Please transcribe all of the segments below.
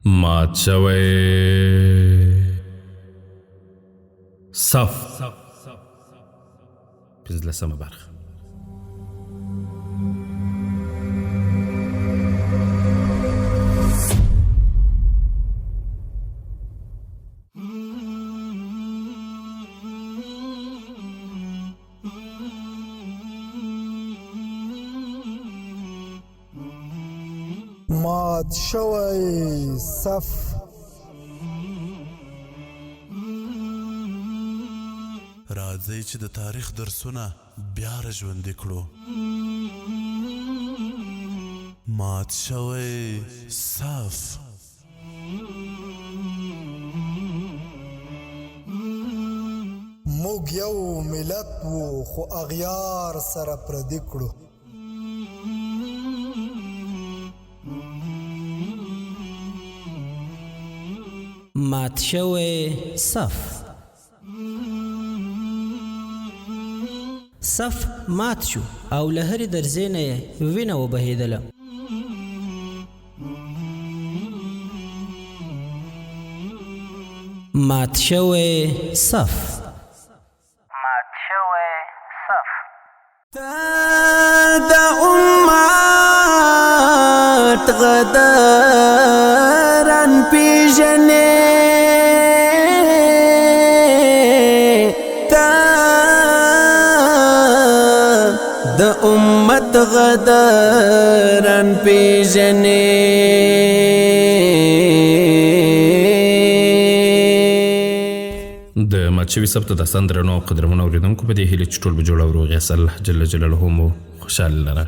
مات شوی صف پنځلسمه برخه. مات شوی صف راځئ چې د تاریخ درسونه بیا راژوندي کړو. مات شوی صف. موږ یو ملت وو خو اغیار سره پردي کړو. مات شوی صف. صف مات شو او له هرې درزې نه یې وینه وبهېدله. مات شوی صف. مات شوی صف. د امت غداران پیژنې د امت غداران پیژنې. د مات شوي صف ته داستان درنو او قدرمنو اورېدونکو په دې هیله چې ټول به جوړ او روغ یاست. الله جل جلاله مو خوشحاله لره.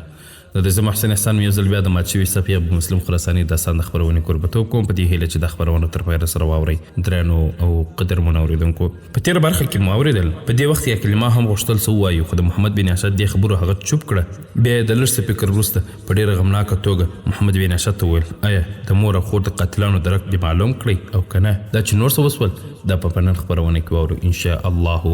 د زه محسن احسان یو ځل بیا د مات شوي صف یا ابو مسلم خراساني داستان د خپرونې کوربتوب کوم په دې هیله چې دا خپرونه تر پایه سره واورئ. درنو او قدرمنو اورېدونکو په تېره برخه کې مو اورېدل په دې وخت کې کلمه هم غوښتل څه ووایو خو د محمد بن اسد دې خبرو هغه چوپ کړه. بیا یې د لږ څه فکر وروسته په ډېره غمناکه توګه محمد بن اسد ته وویل آیا د مور او خور د قاتلانو درک دې معلوم کړئ او که نه دا چې نور څه وسول دا په نن خپرونه کې واورو ان شاء الله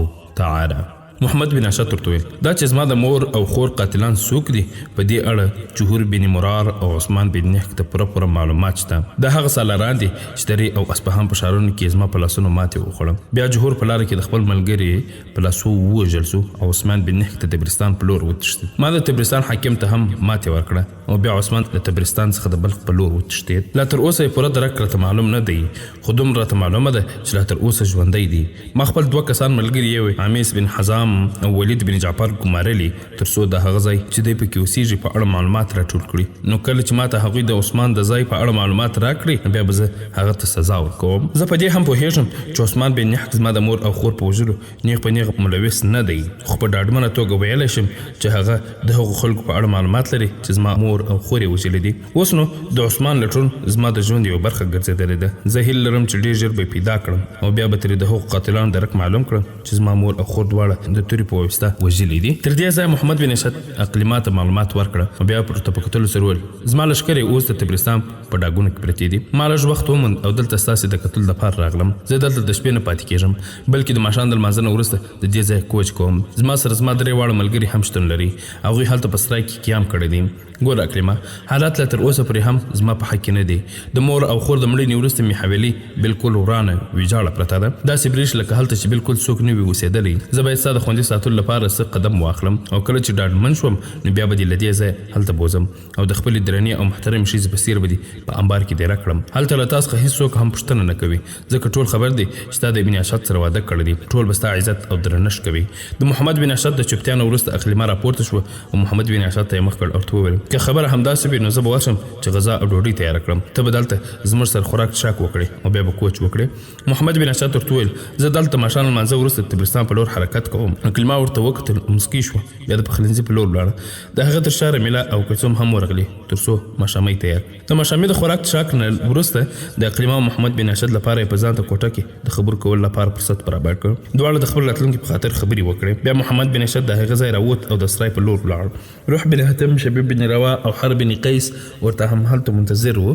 تعالی. محمد بن اسد ورته ویل دا چې زما د مور او خور قاتلان څوک دي په دې اړه جوهر بن مرار او عثمان بن نهک ته پوره معلومات شته. دا هغه سالاران دي چې درې او اصفهان په ښارونو کې زما په لاسونو ماتې وخوړم. بیا جوهر په لاره کې د خپل ملګري په لاسو ووژل سو او عثمان بن نهک ته تبرستان په لور وتښتېد. ما د تبرستان حاکم ته هم ماتې ورکړه او بیا عثمان د تبرستان څخه د بلخ په لور وتښتېد. لا تر اوسه یې پوره درک راته معلوم نه دی خو دومره راته معلومه ده چې لا تر اوسه ژوندی دي. ما خپل دوه کسان ملګري یې عمیس بن حزام او ولید بن جعفر ګمارلي تر څو د هغه ځای چې دی پکې اوسېږي په اړه معلومات راټول کړي. نو کله چې ماته هغوی د عثمان د ځای په اړه معلومات راکړي نو بیا به زه هغه ته سزا ورکوم. زه په دې هم پوهېږم چې عثمان بن نهک زما د مور او خور په وژلو نیغ په نیغ ملوث نه دی خو په ډاډمنه توګه ویلی شم چې هغه د هغو خلکو په اړه معلومات لري چې زما مور او خور یې وژلي دي. اوس نو د عثمان لټون زما د ژوند یوه برخه ګرځېدلې ده. زه هیله لرم چې ډېر ژر به یې پیدا کړم او بیا به ترې د هغو قاتلانو درک معلوم کړم چې زما مور او خور دواړه د تورې په واسطه وژلي دي. تر دې ځایه محمد بن اسد اقلیما ته معلومات ورکړه او بیا ورته په کتلو سره وویل زما لښکر یې اوس د تبرستان په ډاګونو کې پرتې دي. ما لږ وخت وموند او دلته ستاسې د کتلو دپاره راغلم. زه دلته د شپې نه پاتې کېږم بلکې د ماښام د لمانځه نه وروسته د دې ځای کوچ کوم. زما سره زما درې واړه ملګري هم شتون لري. هغوی هلته په سرای کې قیام کړی دي. ګوره اکلیما حالات لا تر اوسه پورې هم زما په حق کې نه دی. د مور او خور د مړینې وروسته مې حویلي بالکل ورانه ویجاړه پرته ده. داسې برېښ لکه هلته چې بالکل څوک نه وي اوسېدلی. زه باید ستا د خوندي ساتلو لپاره څه قدم واخلم او کله چې ډاډمن شوم نو بیا به دې له دې ځایه هلته بوځم او د خپلې درنې او محترمې ښځې په څېر به دې په انبار کې دېره کړم. هلته له تا څخه هېڅوک هم پوښتنه نه کوي ځکه ټول خبر دی چې تا د ابن اسد سره واده کړی دی. ټول به ستا عزت او درنښت کوي. د محمد بن اسد د چوپتیا نه وروسته اقلیما راپورته شوه او محمد بن اسد ته یې مخ کړ او ورته وویل که خبره همداسې وي نو زه به ورشم چې غذا او ډوډۍ تیاره کړم. ته به دلته زموږ سره خوراک څښاک وکړې او بیا به کوچ وکړې. محمد بن اسد ورته وویل زه دلته ماښام لمانځه وروسته د تبرستان په لور حرکت کوم. اقلیما ورته وکتل مسکي شوه بیا د پخلنځي په لور ولاړه. د هغه تر شا رمیله او کلثوم هم ورغلې تر څو ماښامۍ تیار. د ماښامۍ د خوراک څښاک نه وروسته د اقلیما او محمد بن اسد لپاره یې په ځان ته کوټه کې د خبرو کولو لپاره فرصت برابر کړ. دواړه د خپل راتلونکي په خاطر خبرې وکړې. بیا محمد بن اسد د هغه ځای راووت او د سرای په لور ولاړ. روح بن هتم شبیب بن روا او حرب بن قیس ورته هم هلته منتظر وو.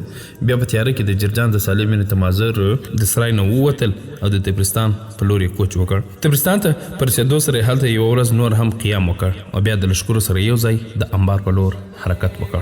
بیا په تیاره کې د جرجان د سالم بن تمازر د سرای نه ووتل او د تبرستان په لور یې کوچ وکړ. تبرستان ته په رسېدو سره یې هلته یوه ورځ نور هم قیام وکړ او بیا د لښکرو سره یو ځای د انبار په لور حرکت وکړ.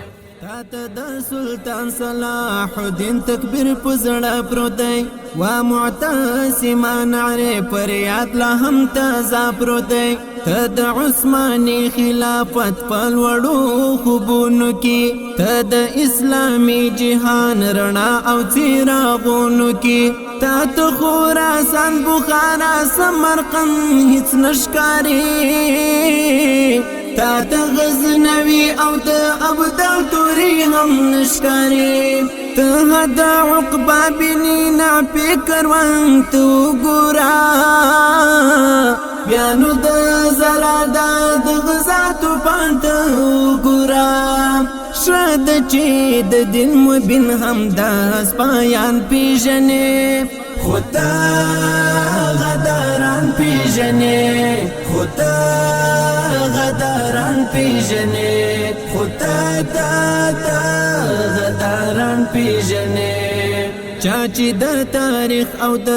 چاته د سلطان صلاح الدین تکبیر په زړه پروت دی وا معتصمان نعرې پر یاد لا هم تازه پروت دی ته د عثماني خلافت په لوړو خوبونو کې ته د اسلامي جهان رڼا او څراغونو کې تا ته خراسان بخارا سمرقند هیڅ نشکاري تا ته غزنوي او د ابدال توري هم نشکاري ته د عقبه بني نافع کروان تو ګورا بیا نو د زرادا د غزا تو پانت ګورا شد چې د دین مبین هم داس پایان پیژنې خدا غداران پیژنې خدا غداران پیژنې خدا غداران پیژنې چا چې د تاریخ او د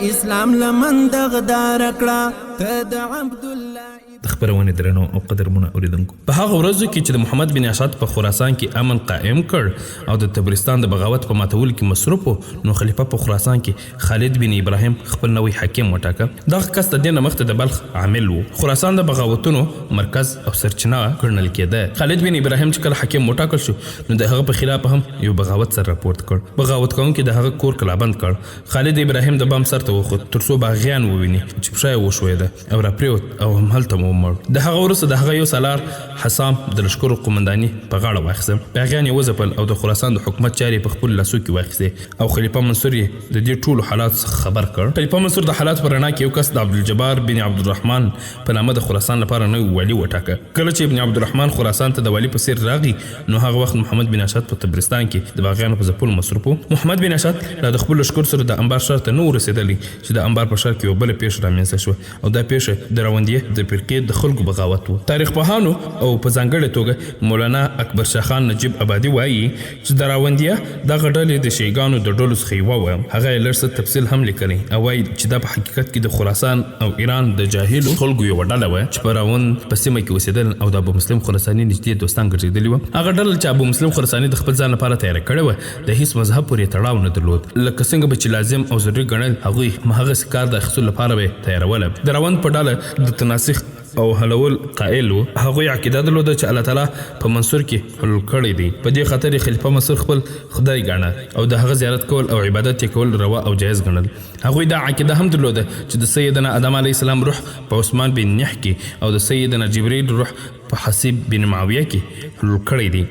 اسلام لمن دغدار کړه ته د عبدالله د خبرونې درنو او قدرمنو اوریدونکو په هغه ورځو کې چې د محمد بن اشعث په خراسان کې امن قائم کړ او د تبرستان د بغاوت په ماتول کې مصروف نو خلیفہ په خراسان کې خالد بن ابراهیم خپل نوې حاکم وټاکه دغه کس د دینه مخته د بلخ عامل وو خراسان د بغاوتونو مرکز او سرچینه ګڼل کېده خالد بن ابراهیم چې کله حاکم وټاکل شو نو د هغه په خلاف هم یو بغاوت سره راپورټ کړ بغاوت کوونکي د هغه کور کلابند کړ خالد ابراهیم د بام سر ته وخوت ترڅو باغیان وویني چې پښه یې وشوېده او راپریوت او هم هلته ومړ د هغه وروسته د هغه یو سالار حسام د لشکرو قومنداني په غاړه واخیسته باغیان یې وځپل او د خراسان د حکومت چارې په خپل لاسو کې واخیستې او خلیفه منصور یې د دې ټولو حالات څخه خبر کړ خلیفه منصور د حالات په رڼا کې یو کس د عبدالجبار بن عبدالرحمن په نامه د خراسان لپاره نوی والي وټاکه کله چې ابن عبدالرحمن خراسان ته د والي په څیر راغی نو هغه وخت محمد بن اشعث په تبرستان کې د باغیانو په ځپلو مصروف و محمد بن اشعث لا د خپل لشکر سره د انبار ښار ته نه ورسېدلی چې د انبار په ښار کې یو بله پیښه رامنځته شوه او دا پیښه د راوندیې د فرقې د خلکو بغاوت و تاریخ پوهانو او په ځانګړې توګه مولانا اکبر شاه خان نجیب آبادي وایي چې د راوندیه دغه ډلې د شیګانو د ډلو څخه یوه وه هغه یې لږ څه تفصیل هم لیکلی او وایي چې دا په حقیقت کې د خراسان او ایران د جاهلو خلکو یوه ډله وه چې په راوند په سیمه کې اوسېدل او د ابو مسلم خراساني نږدې دوستان ګرځېدلي وه هغه ډله چې ابو مسلم خراساني د خپل ځان لپاره تیاره کړې وه د هیڅ مذهب پورې تړاو نه درلود لکه څنګه به چې لازم او ضروري ګڼل هغوی هماغسې کار د اخیستلو لپاره به یې تیاروله د راوند په ډله د تناسخ او حلول قائل وو هغوی عقیده درلوده چې الله تعالی په منصور کې حلول کړی دی په دې خاطر خلیفہ منصور خپل خدای ګاڼه او د هغه زیارت کول او عبادت یې کول روا او جایز ګڼل هغوی دا عقیده هم درلوده چې د سیدنا آدم علیه السلام روح په عثمان بن نح کې او د سیدنا جبرئیل روح په حسیب بن معاویه کې حلول کړی دی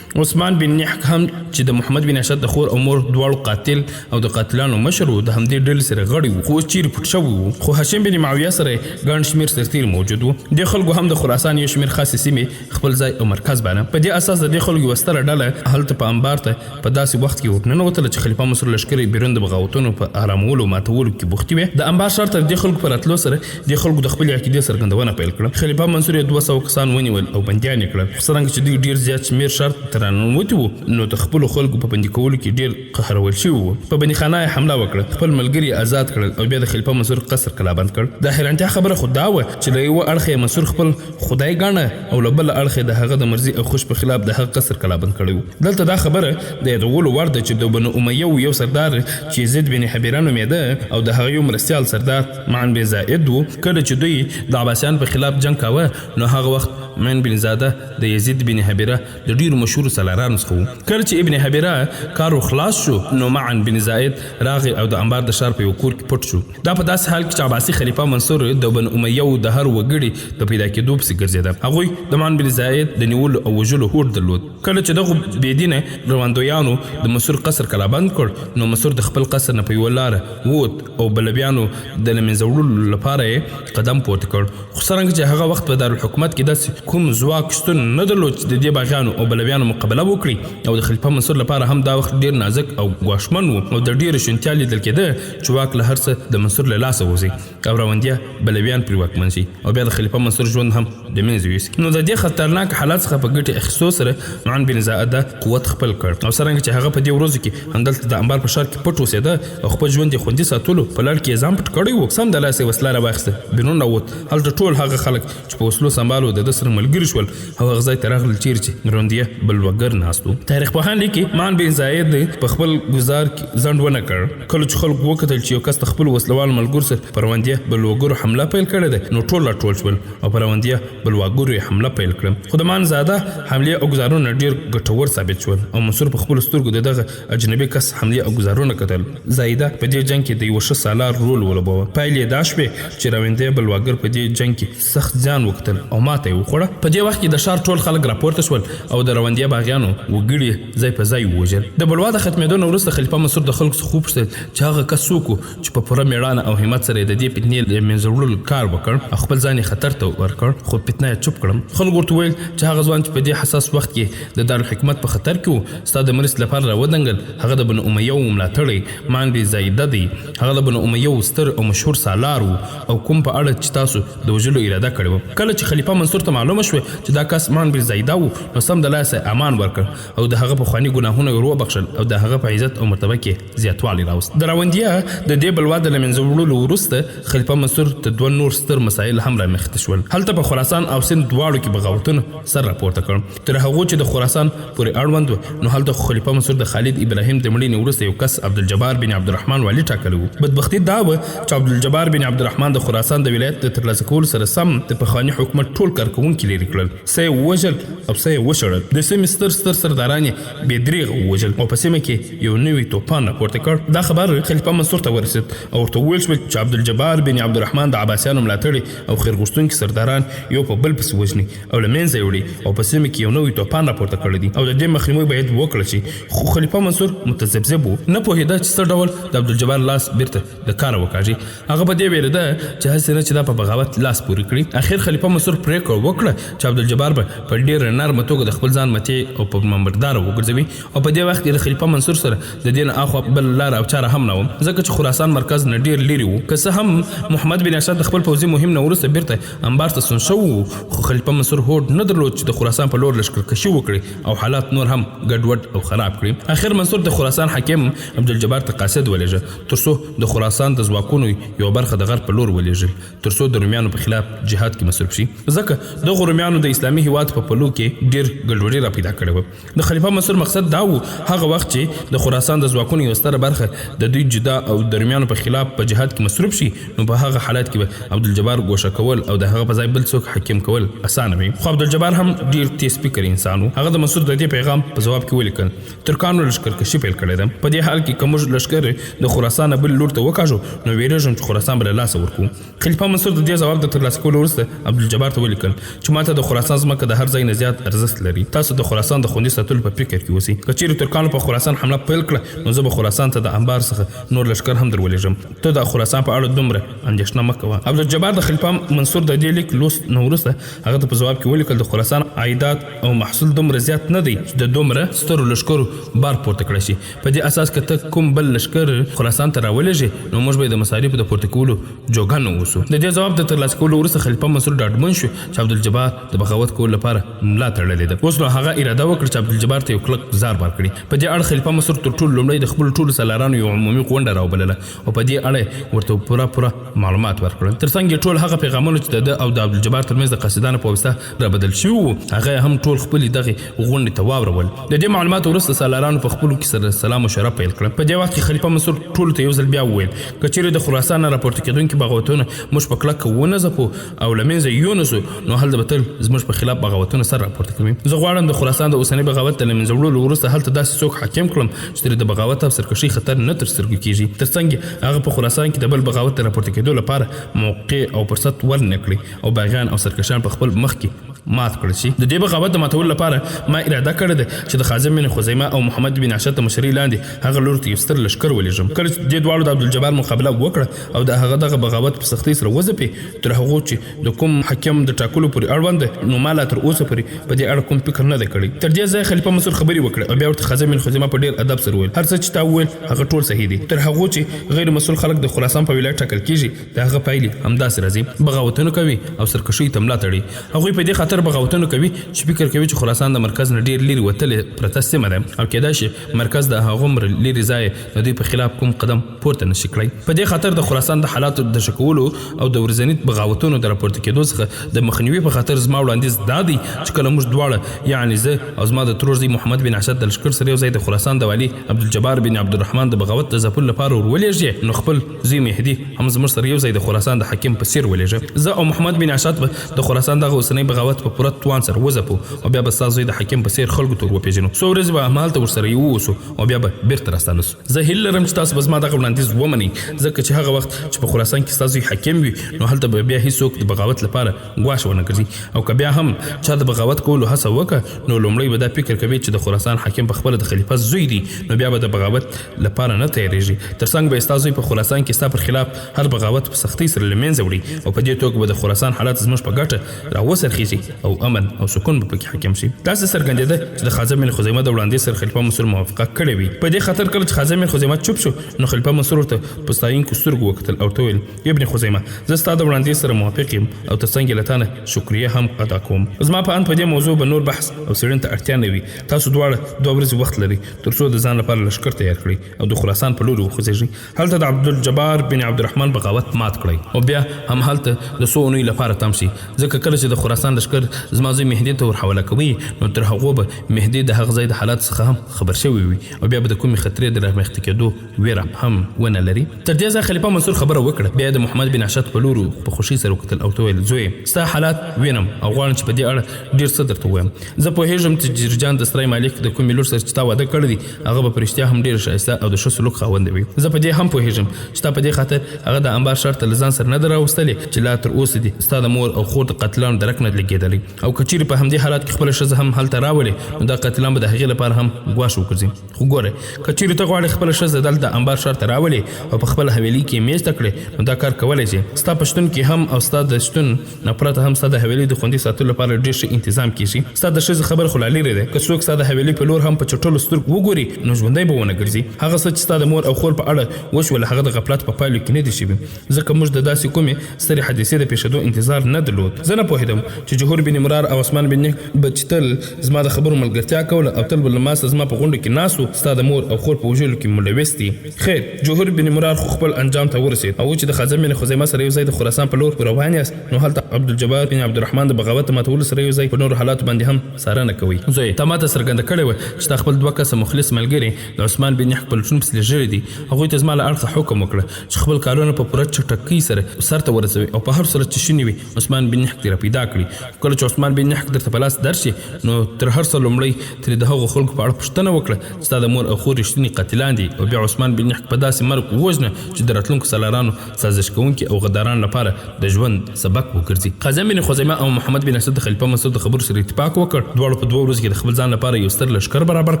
عثمان بن نح هم چې د محمد بن اشعث د خور او مور دواړو قاتل او د قاتلانو مشر و د همدې ډلې سره غړی و خو چیرې پټ شوی و خو هاشم بن معاویه سره ګڼ شمېر سرتیر موجود و د خلکو هم د خراسان یو شمېر خاصې سیمې خپل ځای او مرکز باله په دې اساس د دې خلکو یوه ستره ډله هلته په انبار ته په داسې وخت کې ورننوتله چې خلیفه منصور لښکر یې بیرون د بغاوتونو په آرامولو ماتولو کې بوختي وې د انبار ښار ته د دې خلکو په راتلو سره د خلکو د خپلې عقیدې څرګندونه پیل کړه خلیفه منصور یې 200 کسان ونیول او بندیان یې کړل څرنګه چې دوی ډېر زیات شمېر ښار ته راننوتي وو نو د خپلو خلکو په بندي کولو کې ډېر قهرول شوي وو په بندیخانه یې حمله وکړه خپل ملګري آزاد کړل او بیا د خلیفه منصور قصر کلابند کړ د حیرانتیا خبره خو دا وه چې له یوه اړخه یې منصور خپل خدای ګاڼه او له بله اړخه د هغه د مرضي او خوش په خلاف د هغه قصر کلابند کړی و دلته دا خبره د یادولو وړ ده چې د بنو امیه یو سردار چې یزید بن حبیره نومېده او د هغه یو مرستیال سردار معن بن زائد و کله چې دوی د عباسیان په خلاف جنګ کاوه نو هغه وخت معن بن زاده د یزید بن حبیره د ډیرو مشهورو سالارانو څخه و کله چې ابن حبیره کار خلاص شو نو معن بن زائد راغی او د انبار د ښار په یو کور کې پټ شو دا په داسې حال کې چې عباسي خلیفه منصور د بنو امیه د هر وګړي په پیدا کېدو پسې ګرځېده هغوی د معن بن زائد د نیولو او وژلو هوډ درلود کله چې دغو بېدینه رواندویانو د منصور قصر کلابند کړ نو منصور د خپل قصر نه په یوه لاره ووت او بلبیانو د له منځه وړلو لپاره یې قدم پورته کړ خو څرنګه چې هغه وخت په دارالحکومت کې داسې کوم ځواک شتون نه درلود چې د دې باغیانو او بلبیانو مقابله وکړي او د خلیفه منصور لپاره هم دا وخت ډېر نازک او ګواښمن و او د ډېرې شونتیا لیدل کېده چې واک له هر څه د منصور له لاسه وځي او راوندیه بلبیان پرې واکمن شي او بیا د خلیفه منصور ژوند هم د منځه یوسي نو د دې خطرناک حالات څخه په ګټې اخیستو سره معن بن زائده قوت خپل کړ او څرنګه چې هغه په دې ورځو کې همدلته د انبار په ښار کې پټ اوسېده او خپل ژوند یې خوندي ساتلو په لړ کې یې ځان پټ کړی و سم د لاسه وسله راواخیسته بیرون راووت هلته ټول هغه خلک چې په وسلو سنبال و د ده سره ملګري شول او هغه ځای ته راغلل چیرې چې روندیه بل وګر ناست و. تاریخ پوهان لیکي مان بن زاید په خپل ګزار کې ځنډ ونه کړ. کله چې خلکو وکتل چې یو کس د خپل وسلوال ملګرو سره پر روندیه بل وګرو حمله پیل کړې ده نو ټول شول او پر روندیه بل وګرو حمله پیل کړه. خو د مان زاده حمله او ګزارونه ډیر ګټور ثابت شول او منصور په خپل سترګو دغه اجنبي کس حمله او ګزارونه کتل. زایده په دې جنگ کې د یو ښه سالار رول ولوباوه. پایلې دا شوې چې روندیه بل وګر په دې جنگ کې سخت ځان وکتل او ماته یې وخوړه. په دې وخت کې د ښار ټول خلک راپورته شول او د روندیه باغیانو وګړي ځای په ځای ووژل. د بلوا د ختمېدو نه وروسته خلیفه منصور د خلکو څخه وپوښتل چې هغه کس څوک و چې په پوره مېړانه او همت سره د دې فتنې له منځه وړلو کار وکړ او خپل ځان یې خطر ته ورکړ. خو فتنه یې چوپ کړم. خلکو ورته ویل چې هغه ځوان چې په دې حساس وخت کې د دارالحکومت په خطر کې و ستا د مرستې لپاره راودنګل هغه د بنو امیه ملاتړی مان بن زاید دی. هغه د بنو امیه ستر او مشهور سالار و او کوم په اړه چې تاسو د وژلو اراده کړې وه. کله چې خلیفه منصور ته معلومه شوه چې دا کس مان بن زاید و نو سم د لاسه امان ورکړ او د هغه پخواني ګناهونه یې وبخښل او د هغه په عزت او مرتبه کې زیاتوالی راوست. د راوندیه د دې بلوا د له منځه وړلو وروسته خلیفه منصور ته دوه نور ستر مسایل هم رامخته شول. هلته په خراسان او سند دواړو کې بغاوتونه سر راپورته کړ. تر هغو چې د خراسان پورې اړوند و نو هلته خلیفه منصور د خالد ابراهیم د مړینې وروسته یو کس عبدالجبار بن عبدالرحمن والي ټاکلی و. بدبختي دا وه چې عبدالجبار بن عبدالرحمن د خراسان د ولایت د ترلاسه کولو سره سم د پخواني حکومت ټول کارکوونکي لرې کړل. څه یې ووژل او څه یې وشړل. د سیمې ستر سرداران یې بې دریغه ووژل او په سیمه کې یو نوی توپان راپورته کړ. دا خبر خلیفه منصور ته ورسېد او ورته وویل شول چې عبدالجبار بن عبدالرحمن د عباسیانو ملاتړي او خیر غوښتونکي سرداران یو په بل پسې وژني او له منځه یې وړي او په سیمه کې یو نوی توپان راپورته کړی دی او د دې مخنیوی باید وکړل شي. خو خلیفه منصور متذبذب و. نه پوهېده چې څه ډول د عبدالجبار لاس بیرته د کاره وکاږي. هغه په دې ویرېده چې هسې نه چې دا په بغاوت لاس پورې کړي. اخر خلیفه منصور پرېکړه وکړه چې عبدالجبار به په ډېره نرمه توګه د خپل ځان متې او په منبرداره وګرځوي او په دې وخت کې د خلیفه منصور سره د دې نه اخوا بل لاره او چاره هم نه وه ځکه چې خراسان مرکز نه ډېر لرې و. که څه هم محمد بن اسد د خپل پوځي مهم نه وروسته بیرته انبار ته ستون شوی و خو خلیفه منصور هوډ نه درلود چې د خراسان په لور لښکرکشي وکړي او حالات نور هم ګډوډ او خراب کړي. اخر منصور د خراسان حاکم عبدالجبار ته قاصد ولېږه تر څو د خراسان د ځواکونو یو برخه د غرب په لور ولېږل تر څو د رومیانو په خلاف جهاد کې مصروف شي ځکه دغو رومیانو د اسلامي هیواد په پلو کې ډېر ګډوډي را پیدا کړې وه. د خلیفه منصور مقصد دا و هغه وخت چې د خراسان د ځواکونو یو ستره برخه د دوی جدا او د رومیانو په خلاف په جهاد کې مصروف شي نو په هغه حالات کې به عبدالجبار ګوښه کول او د هغه په ځای بل څوک حاکم کول اسانه وي. خو عبدالجبار هم ډېر تیز فکر انسان و. هغه د منصور د دې پیغام په ځواب کې ولیکل ترکانو لښکرکشي پیل کړې ده. په دې حال کې که موږ لښکر د خراسان بل لور ته وکاږو نو ویرېږم چې خراسان به له لاسه ورکړو. خلیفه منصور د دې ځواب د ترلاسه کولو وروسته عبدالجبار ته ولیکل چې ماته د خراسان ځمکه د هر ځای نه زیات ارزښت لري. تاسو د خراسان د خوندي ساتلو په فکر کې اوسئ. که چیرې ترکانو په خراسان حمله پیل کړه نو زه به خراسان ته د انبار څخه نور لښکر هم در ولېږم. ته د خراسان په اړه دومره اندېښنه مه کوه. عبدالجبار د خلیفه منصور د دې لیک لوست نه وروسته هغه ته په ځواب کې ولیکل د خراسان عایدات او محصول دومره زیات نه دی چې د دومره سترو لښکرو بار پورته کړی شي. په دې اساس که ته کوم بل لښکر خراسان ته راولېږې نو موږ به د مصارفو د پورته کولو جوګه نه اوسو. د دې ځواب د ترلاسه کولو وروسته خلیفه منصور ډاډمن شو چې عبدالجبار د بغاوت کولو لپاره ملا تړلې ده. اوس نو هغه اراده وکړه چې عبدالجبار ته یو کلک ګزار ورکړي. په دې اړه خلیفه منصور تر ټولو لومړی د خپلو ټولو سالارانو یو عمومي غونډه راوبلله او په دې اړه ورته پوره معلومات ورکړل. تر څنګ ټول هغه پیغامونه چې د او د عبدالجبار ترمنځ د قاصدانو په واسطه رابدل شوي وو هغه هم ټول خپلې دغې غونډې ته واورول. د دې معلوماتو وروسته سالارانو په خپلو کې سره سلا مشوره پیل کړه. په دې وخت کې خلیفه منصور ټولو ته یو ځل بیا وویل که چیرې د خراسان نه راپورته کېدونکي بغاوتونه موږ په کلکه ونه ځپو او له منځه یونسو نو هلته به تل زموږ په خلاف بغاوتونه سر راپورته کوي. زه غواړم د خراسان د اوسني بغاوت له منځه وړلو وروسته هلته داسې څوک حاکم کړم چې د بغاوت او سرکشي خطر نه تر سترګو کېږي تر څنګ هغه په خراسان کې د بل بغاوت د راپورته کېدو لپاره موقع او فرصت ورنه کړي او باغیان او سرکشان په خپل مخ کې مات کړل شي. د دې بغاوت د ماتولو لپاره ما اراده کړې ده چې د خازم بن خزیمه او محمد بن عشت مشري لاندې هغه لور ته یو ستر لښکر ولېږم. کله چې دې دواړو د عبدالجبار مقابله وکړه او د هغه دغه بغاوت په سختۍ سره وځپې تر هغو چې د کوم حکم د ټاکلو پورې اړوند نو ما لا تر اوسه پورې په دې اړه کوم فکر نه دی کړی. تر دې ځایه خلیفه منصور خبرې وکړې او بیا ورته خازم بن خزیمه په ډېر ادب سره وویل هر څه چې تا وویل هغه ټول صحیح دي. تر هغو چې غیر مسؤل خلک د خراسان په ولایت ټاکل کېږي د هغه پایلې همداسې راځي. بغاوتونه کوي او سرکشي ته ملا تړي. هغوی په دې خاطر زیاتره بغاوتونه کوي چې فکر کوي چې خراسان د مرکز نه ډیر لري وتلې پرته سیمه ده او کېدای شي مرکز د هغه عمر لري ځای د دوی په خلاف کوم قدم پورته نشي کړی. په دې خاطر د خراسان د حالاتو د شکولو او د ورځني بغاوتونو د راپورته کېدو څخه د مخنیوي په خاطر زما وړاندیز دا دی چې کله موږ دواړه یعنې زه او زما د ترور زوی محمد بن اشد د لښکر سره یو ځای د خراسان د والي عبدالجبار بن عبدالرحمن د بغاوت د ځپلو لپاره ورولېږي نو خپل زوی مهدي هم زموږ سره یو ځای د خراسان د حاکم په څیر ولېږه. زه او محمد بن اشد به د خراسان دغه اوسنی بغاوت په پوره توان سره وځپو او بیا به ستا زوی د حاکم په څیر خلکو ته وپېژنو. څو ورځې به همالته ورسره یووسو او بیا به بیرته راستانه سو. زه هیله لرم چې تاسو به زما دغه وړاندیز ومنئ ځکه چې هغه وخت چې په خراسان کې ستا زوی حاکم وي نو هلته به بیا هیڅوک د بغاوت لپاره ګواښ ونه ګرځي او که بیا هم چا د بغاوت کولو هڅه وکړه نو لومړی به دا فکر کوي چې د خراسان حاکم په خپله د خلیفه زوی دی نو بیا به د بغاوت لپاره نه تیارېږي. تر څنګ به ستا زوی په خراسان کې ستا پر خلاف هر بغاوت په سختۍ سره له منځه وړي او په دې توګه به د خراسان حالات زموږ په ګټه راوڅرخېږي او امن او سکون به پکې حاکم شي. داسې څرګندېده چې د خازن بن خزیمه د وړاندیز سره خلیفه منصور موافقه کړې وي. په دې خاطر کله چې خازن بن خزیمه چوپ شو نو خلیفه منصور ورته په ستایونکو سترګو وکتل او ته ویل ابن خزیمه زه ستا د وړاندیز سره موافق یم او تر څنګ له تا نه شکریه هم ادا کوم. زما په اند په دې موضوع به نور بحث او څېړنې ته اړتیا نه وي. تاسو دواړه 2 ورځې وخت لري تر څو د ځان لپاره لښکر تیار کړئ او د خراسان په لور وخوځېږئ. هلته د عبدالجبار بن عبدالرحمن بغاوت مات کړئ او بیا هم هلته د څو اونیو لپاره تم شي ځکه کله چې د خراسان لښکر زما زوی مهدي ته ورحواله کوي نو تر هغو به مهدي د هغه ځای د حالات څخه هم خبر شوی وي او بیا به د کومې خطرې د رامخته کېدو ویره هم ونه لري. تر دې ځایه خلیفه منصور خبره وکړه. بیا د محمد بن اشد په لور په خوښۍ سره وکتل او ته ویل زوی ستا حالات وینم او غواړم چې په دې اړه ډېر څه درته ووایم. زه پوهېږم چې جرجان د سرای مالک د کومې لور سره چې تا واده کړی دی هغه به په رښتیا هم ډېر ښایسته او د ښه سلوک خاوند وي. زه په دې هم پوهېږم چې تا په دې خاطر هغه د انبار ښار ته له ځان سره نه ده راوستلې چې لا تر اوسه دي ستا د مور او خور د قاتلانو درک نه لګېدلی او که چیرې په همدې حالات کې خپله ښځه هم هلته راولې نو دا قاتلان به د هغې لپاره هم ګواښ وګرځي. خو ګوره که چیرې ته غواړې خپله ښځه دلته انبار ښار ته راولې او په خپله حویلي کې میشته کړې نو دا کار کولی شي. ستا په شتون کې هم او ستا د شتون نه پرته هم ستا د حویلي د خوندي ساتلو لپاره ډېر ښه انتظام کیږي. ستا د ښځې خبر خو لا لرې دی. که څوک ستا د حویلي په لور هم په چټلو سترګو وګوري نو ژوندی به ونه ګرځي. هغه څه چې ستا د مور او خور په اړه وشول هغه د غفلت په پایلو کې نه دي شوي ځکه موږ د داسې کومې سترې حادثې د پېښېدو انتظار نه درلود. زه نه پوهېدم چې جوهر بن مرار او عثمان بن به چې تل زما د خبرو ملګرتیا کوله او تل به له ما سره زما په غونډو کې ناست و ستا د مور او خور په وژلو کې ملوث دي. خیر جوهر بن مرار خو خپل انجام ته ورسېد او چې د خازن بن خزیمه سره یو ځای د خراسان په لور روان یاست نو هلته عبدالجبار بن عبدالرحمن د بغاوت ماتولو سره یو ځای په نورو حالاتو باندې هم څارنه کوي. زوی تا ماته څرګنده کړې وه چې تا خپل 2 کسه مخلص ملګري د عثمان بن نحک په لټون پسې لیږلي دي. هغوی ته زما له اړخه حکم وکړه چې خپل کارونه په پوره چټکۍ سره سرته ورسوي او په هر صورت چې شوني وي عثمان بن نحک ترې را پیدا کړي. کله چې عثمان بن نحک درته په لاس درشي نو تر هر څه لومړی ترې د هغو خلکو په اړه پوښتنه وکړه ستا د مور او خور رښتیني قاتلان دي او بیا عثمان بن نحک په داسې مرګ ووژنه چې د راتلونکو سالارانو سازش کوونکي او غدارانو لپاره د ژوند سبق وګرځي. خازن بن خزیمه او محمد بن اسد د خلیفه منصور د خبرو سره اتفاق وکړ. دواړو په 2 ورځو کې د خپل ځان لپاره یو ستر لښکر برابر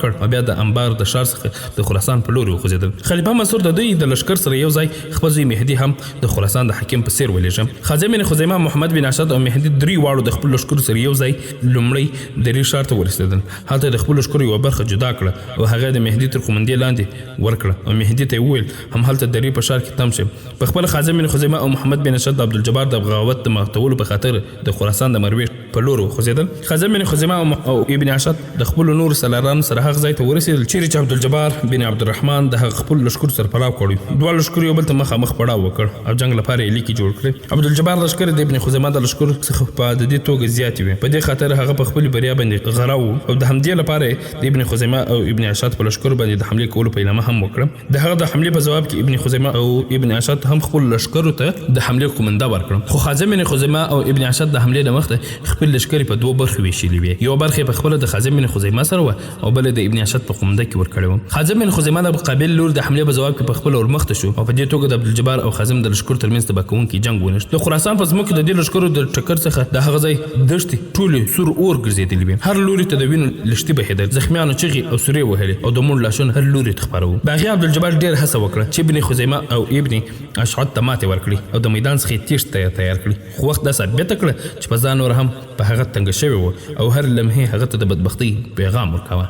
کړ او بیا د انبار د ښار څخه د خراسان په لور وخوځېدل. خلیفه منصور د دوی د لښکر سره یو ځای خپل زوی مهدي هم د خراسان د حاکم په څیر ولېږه. خازن بن خزیمه محمد بن اسد او مهدي درې واړو د خپل لښکرو سره یو ځای لومړی درې ښار ته ورسېدل. هلته د خپل لښکرو یوه برخه جدا کړه او هغه د مهدي تر قومندې لاندې ورکړه او مهدي ته یې وویل هم هلته درې په ښار کې تم شي. په خپل خازن بن خزیمه او محمد بن اسد د عبدالجبار د بغاوت د ماتولو په خاطر د خراسان د مرویش په لور وخوځېدل. خازن بن خزیمه او ابن اسد د خپلو نورو سالارانو سره هغه ځای ته ورسېدل چیرې چې عبدالجبار بن عبدالرحمن د هغه خپلو لښکرو سره پلاو کړی. دواړو لښکرو یو بل ته مخامخ پړاو وکړ او جنګ لپاره یې لیکې جوړ کړې. عبدالجبار لښکر د ابن خزیمه د لښکرو څخه په عددي توګه زیاتې وې. په دې خاطر هغه په خپلې بریا باندې غره و او د همدې لپاره د ابن خزیمه او ابن اسد په لښکرو باندې د حملې کولو پیلامه هم وکړه. د هغه د حملې په جواب کې ابن خزیمه او ابن اسد هم خپل لښکرو ته د حملې کومنده ورکړه. خو خازن بن خزیمه او ابن اسد د حملې د مخته خپل لښکرې په 2 برخې ویشلې وې. یو برخه په خپل د خازن بن خزیمه سره و او بل د ابن اسد په کومنده کې ورکړې و. خازن بن خزیمه د قابل لور د حملې په جواب کې په خپل ورمخته شو او په دې توګه د عبدالجبار او خازن د لښکرو ترمنځ تباکونکي جنګ ونښت. د خراسان په ځمکو د دې لښکرو د ټکر څخه د هغه ځای دښتې ټولې سور اور ګرځېدلې وې. هر لوري ته د وینو لښتې بهېدل. زخمیانو چغې او سورې وهلې او د مړو لاشونه هر لوري ته خپاره وو. باغي عبدالجبار ډېر هڅه وکړه چې ابن خزیمه او ابن اشعث ته ماتې ورکړي او د میدان څخه یې تیښته تیار کړي. خو وخت دا ثابته کړه چې په ځان نور هم په هغه تنګه شوی و او هر لمحې هغه ته د بدبختۍ پیغام ورکاوه.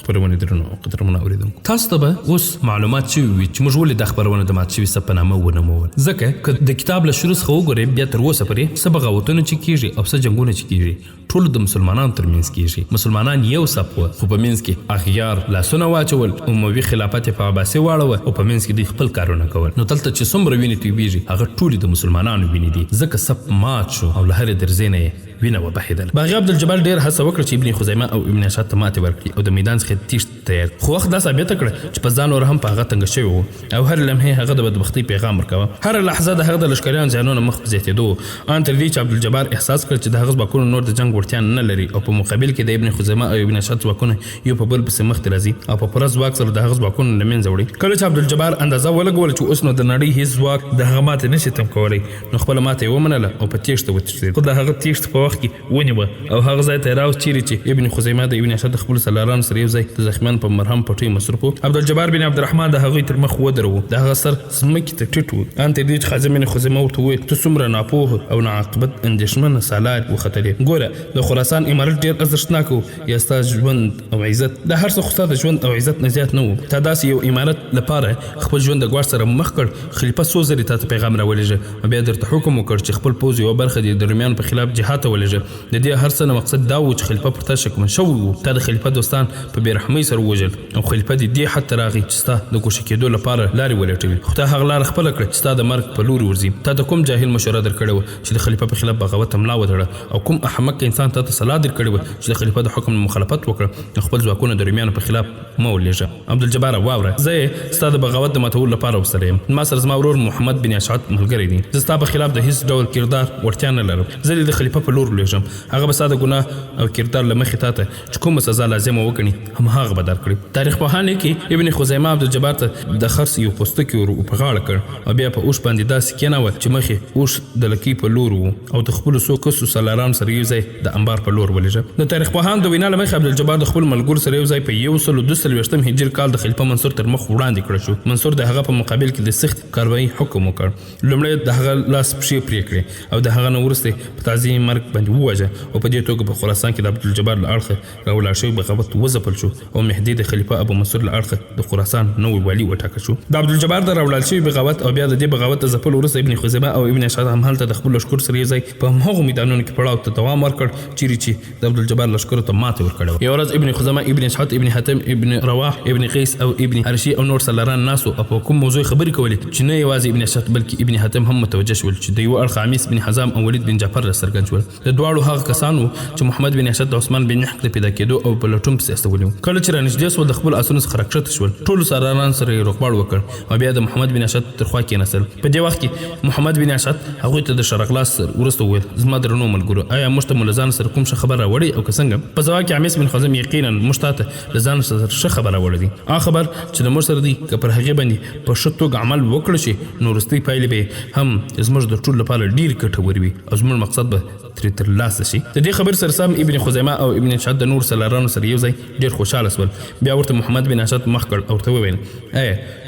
خبرونه درنو قدرمنه اوریدونکو تاسو ته به اوس معلومات شوي وي چې موږ ولې د خبرونه د مات شوي څه په نامه ونومول. ځکه که د کتاب له شروع څخه وګورئ بیا تر اوسه پورې څه بغاوتونه چې کیږي او څه جنګونه چې کیږي ټول د مسلمانانو ترمنځ کیږي. مسلمانان یو صف وو خو په منځ کې اغیار لاسونه واچول، اموي خلافت په عباسي واړوه او په منځ کې دوی خپل کارونه کول. نو دلته چې څومره وینې تویږي هغه ټولې د مسلمانانو وینې دي، ځکه صف مات شو او له هرې درزې نه یې وینه وبهېدل. باغي عبدالجبار ډېر هڅه وکړه چې ابن خزیمه او ابن اشعث ته ماتې ورکړي او د میدان څخه تیښت تیار، خو وخت دا ثابته کړه چې په ځان ور هم په هغه تنګه شوی و او هر لمحه هغه د بدبختۍ پیغام ورکوه. هر لحظه د هغه د لښکریانو ځانونه مخ په زیاتېدو، ان تر دې چې عبدالجبار احساس کړ چې د هغه ځواکونو نور د جنګ وړتیا نه لري او په مقابل کې د ابن خزیمه او ابن اشعث ځواکونه یو په بل پسې مخته راځي او په پوره ځواک سره د هغه ځواکونه له منځه وړي. کله چې عبدالجبار اندازه ولګوله چې اوس نو د نړۍ هېڅ ځواک د هغه ماتې نشي تم کولی، نو خپله ماته یې ومنله او په تیښته وتښتېد. خو د هغه تیښت په وخت کې ونیوه او هغه ځای ته یې راوست چیرې چې ابن خزیمه د ابن اشعث د خپلو سالارانو سره یو ځای د زخمیانو په مرهم پټیو مصروف و. عبدالجبار بن عبدالرحمن د هغوی تر مخ ودروه، د هغه سر ځمکې ته ټیټ و، ان تر دې چې خازن بن خزیمه ورته وویل ته څومره ناپوه او ناعاقبت اندېښمنه سالار وختلې. ګوره د خراسان امارت ډېر ارزښتناک و، یا ستا ژوند او عزت دا هر څه خو ستا د ژوند او عزت نه زیات نه و. تا داسې یو امارت لپاره خپل ژوند د ګواښ سره مخ کړ. خلیفه څو ځلې تا ته پیغام راولېږه، بیا درته حکم وکړ چې خپل پوځ یوه برخه دې د رومیانو په خلاف جهاد ته ولېږه. د دې هر څه نه مقصد دا و چې خلیفه پر تا شکمن شوی و، تا د خلیفه دوستان په بېرحمۍ سره ووژل او خلیفه دې حد ته راغی چې ستا د ګوښه کېدو لپاره لارې ولټوي. خو تا هغه لاره خپله کړه چې ستا د مرګ په لوري ورځي. تا ته کوم جاهل مشوره درکړې وه چې د خلیفه په خلاف بغاوت ملا وتړه، او کوم احمق انسان تا ته صلاح درکړې وه چې د خلیفه د حکم مخالفت وکړه، خپل ځواکونه د رومیانو په خلاف مه ولېږه. عبدالجبار واوره، زه یې ستا د بغاوت د ماتولو لپاره ورسره یم. ما سره زما ورور محمد بن اشعث ملګری دی. زه ستا په خلاف د هیڅ ډول کردار وړتیا نه لرم. زه دې د خلیفه په لور ولېږم، هغه به ستا د ګناه او کردار له مخې تا ته چې کومه سزا لازمه وکړي هماغه به درکړي. تاریخ پوهانو کې ابن خزیمه عبدالجبار ته د خرس یو پوستکی ور په غاړه کړ او بیا په اوښ باندې داسې کېناوه چې مخې اوښ د لکۍ په لور و او د خپلو څو کسو سالارانو سره یو ځای د انبار په لور ولېږه. د تاریخ پوهانو د وینا له مخې عبدالجبار د خپلو ملګرو سره یو ځای په 142 هجري کال د خلیفه منصور تر مخ وړاندې کړی شو. منصور د هغه په مقابل کې د سخت کاروایي حکم وکړ. لومړی د هغه لاس پښې پرې کړې او د هغه نه وروسته په تعظیم مرګ باندې ووژه او په دې توګه په خراسان کې د عبدالجبار له اړخه راولاړ شوی بغاوت وځپل شو او مهدي د خلیفه ابو منصور له اړخه د خراسان نوی والي وټاکل شو. د عبدالجبار د راولاړ شوي بغاوت او بیا د دې بغاوت د ځپلو وروسته ابن خزیمه او ابن اشعث هم هلته د خپل لښکرو سره یو ځای په همهغو میدانونو کې پړاو ته دوام ورکړ چیرې چې د عبدالجبار لښکرو ته ماتې ورکړې وه. یوه ورځ ابن خزیمه، ابن اشعث، ابن حاتم، ابن رواح، ابن قیس او ابن حرشي او نور سالاران ناس او په کوم موضوع خبرې کولې چې نه یوازې ابن اشعث بلکې ابن حاتم هم متوجه شول چې د یوه اړخه عمیس بن حزام او ولید بن جعفر راڅرګند شول. د دواړو هغه کسان وو چې محمد بن اشعث د عثمان بن نحق د پیدا کېدو او په لټون پسې استولي وو. کله چې رانږدې سول د خپل آسونو څخه راکښته شول، ټولو سالارانو سره یې روغبړ وکړ او بیا د محمد بن اشعث تر خوا کېناستل. په دې وخت کې محمد بن اشعث هغوی ته د شرغلاس وروسته وویل زما درنو ملګرو، آیا موږ ته مو له ځان سره کوم ښه خبر راوړی او که څنګه؟ په ځواب کې عمیس بن خزم یقینا موږ تا ته له ځان سره ښه خبر راوړی دي. هغه خبر چې د موږ سره دی که پر هغې باندې په ښه توګه عمل وکړو شي نو وروستۍ پایلې به هم زموږ د ټولو لپاره ډېرې ګټورې وي او زموږ مقصد به ترې ترلاسه شي. د دې خبر سره سم ابن خزیمه او ابن اشعث د نور سالارانو سره یو ځای ډېر خوشحاله شول. بیا ورته محمد بن اشعث مخ کړ او ورته وویل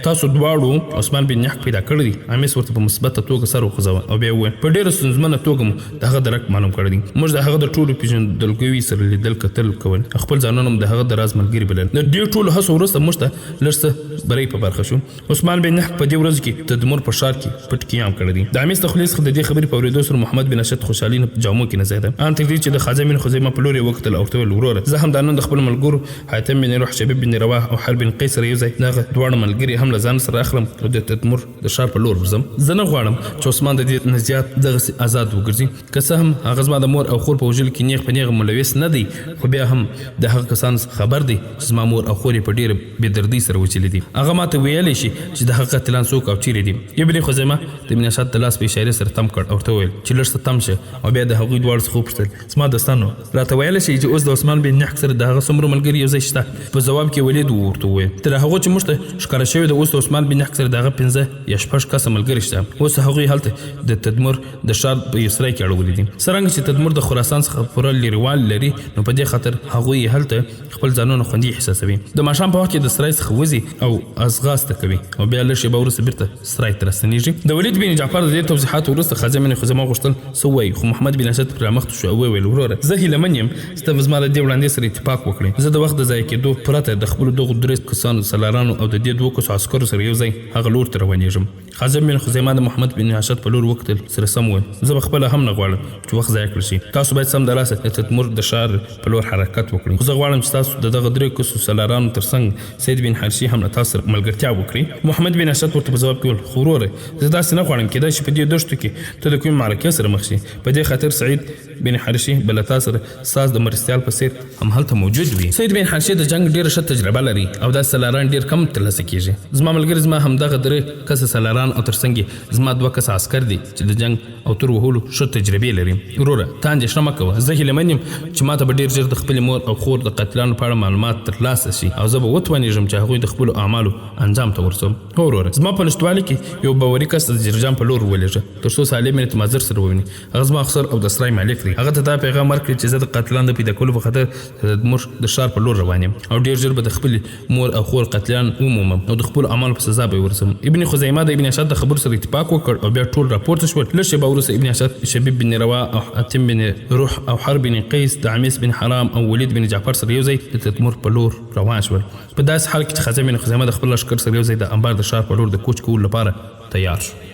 تاسو دواړو عثمان بن نحق پیدا کړی دی. عمیس ورته په مثبته توګه سر وخوځاوه او بیا وویل په ډېره ستونزمنه توګه مو د هغه درک معلوم کړی دی. موږ د هغه د ټولو پېژندګلوۍ سره لیدل کتل کول، خپل ځانونه هم د هغه د راز ملګري بلل. د دې ټولو هڅو وروسته موږ ته لږ څه بری په برخه شو. عثمان بن نحق په دې ورځ کې د تدمر په ښار کې پټ قیام کړی دی. د عمیس د خولې څخه د دې خبرې په اورېدو سره محمد بن اشعث خوشحالي نه په جامو کې نه ځایده. ان تر دې چې د خازن بن خزیمه په لور یې وکتل او ورته وویل وروره زه هم دا نن د خپلو ملګرو حاتم بن روح، شبیب بن رواح او حرب بن قیس سره یو ځای دغه دواړه ملګري هم له ځان سره اخلم او د تدمر د ښار په لور ورځم. زه نه غواړم چې عثمان د دې نه زیات دغسې آزاد وګرځي. که څه هم هغه زما د مور او خور په وژلو کې نیغ په نیغه ملوث نه دی، خو بیا هم د هغه کسانو څخه خبر دی چې زما مور او خور یې په ډېره بېدردۍ سره وچلي دي. هغه ماته ویلی شي چې د هغه قاتلان څوک او چیرې دي. ابن خزیمه د ابن اشعث د لاس په اشارې سره تم کړ او ورته وویل چې لږ څه تم شه او بیا د هغوی دواړو څخه وپوښتل زما دوستانو راته ویلی شي چې اوس د عثمان بن نحق سره د هغه څومره ملګري یو ځای شته؟ په ځواب کې ولید ورته وویل تر هغو چې موږ ته ښکاره شوي ده اوس د عثمان بن نحق سره د هغه 15 یا 16 کسه ملګري شته. اوس هغوی هلته د تدمر د ښار په یو سرای کې اړولي دي. څرنګه چې تدمر د خراسان څخه پوره لرېوالی لري نو په دې خاطر هغوی هلته خپل ځانونه خوندي احساسوي. د ماښام په وخت کې د سرای څخه وځي او ازغاسته کوي او بیا لږ شېبه وروسته بېرته سرای ته راستنېږي. د ولید بن جعفر د دې توضیحاتو وروسته خازن بن خزیمه غوښتل څه ووایي، خو محمد بن حشد پر مخ شو او ویل وروره زه هیلمن یم ستاسو زما د دې وړاندې سره اتفاق وکړي زه د وخت د ضایع کېدو پرته د خپل دغه درې کسانو سالارانو او د دې دوه کسو عسکرو سره یو ځای هغه لور ته روانېږم خازم بن خزیمه د محمد بن حشد په لور وکتل سره سم و زه خپل هم نه غواړم چې وخت ضایع کړی شي تاسو باید سم دراسه د تدمر د شهر په لور حرکت وکړئ زه غواړم چې تاسو دغه درې کسو سالارانو ترڅنګ سید بن حرشي هم تاسو ملګرتیا وکړي محمد بن حشد ورته په جواب کې خو وروره زه داسې نه غواړم کېدای شي په دې دښتو کې ته د کومې معرکې سره مخ شي په دې خاطر سعید بن حرشي بل تاسو ساز د مرستيال په څیر هم هلته موجود وي سید بن حرشي د جنگ ډیره ښه تجربه لري او دا سالاران ډیر کم ترلاسه کیږي زما ملګری زما هم دغه درې کس سالاران او ترڅنګ زما دوه کس عسكر دي چې د جنگ او تر وهولو ښه تجربه لري وروره تا اندېښنه مه کوه زه هیله یم چې ماته به ډیر ژر د خپل مور او خور د قتلانو په اړه معلومات ترلاسه شي او زه به وتوانېږم چې هغوی د خپل اعمالو انجام ته ورسوم هو وروره زما په نشتوالي کې یو باوري کس د جرجان په لور ولېږه تر څو سالم یې مازر سره وویني هغه زما افسر او د سرای مالک دی هغه ته دا پیغام ورکړي چې زه د قتلانو د پیدا کولو په خاطر د مور د شار په لور روان یم او ډیر ژر به د خپل مور او خور قتلان ومومم او د خپل اعمالو په سزا به ورسم ابن خزیمه د ابن حشد د خبر سره اتفاق وکړ او بیا ټول راپورته شول لږ به ورسره ابن حشد شبیب بن روا او حاتم بن روح او حرب بن قیس د عمیس بن حرام او ولید بن جعفر سره یو ځای د تدمر په لور روان شول په داس حال کې چې خازم بن خزیمه د خپل لشکر سره یو ځای د انبار د شار په لور د کوچ کولو لپاره تیار شو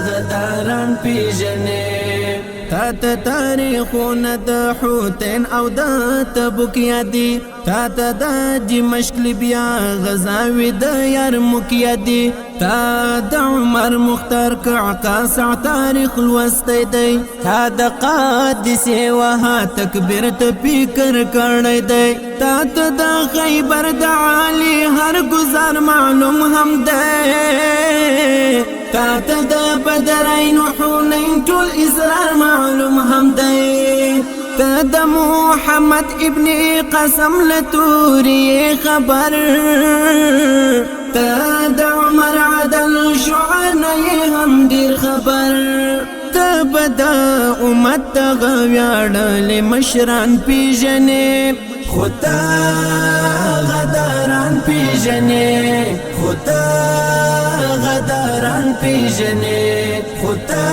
غداران پیژنې تا ته تاریخونه د حوتین او د تبوک یادي تا ته د دمشق لیبیا غزاوي د یرموک یادي تا د عمر مختار قعقاع تاریخ لوستی دی تا د قادسې وها تکبیر ته فکر کړی دی تا ته د خیبر د عالی هر گزار معلوم هم دی تا ته د بدرین و حنین ټول اسرار معلوم هم دی تا د محمد ابن قسم لتوری خبر تا د عمر عدل شعرنی هم دیر خبر تا بدا امت دغه ویاړل مشران پیژنې خو تا غداران پیژنې خو تا غداران پیژنې خو تا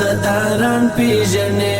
غداران پیژنې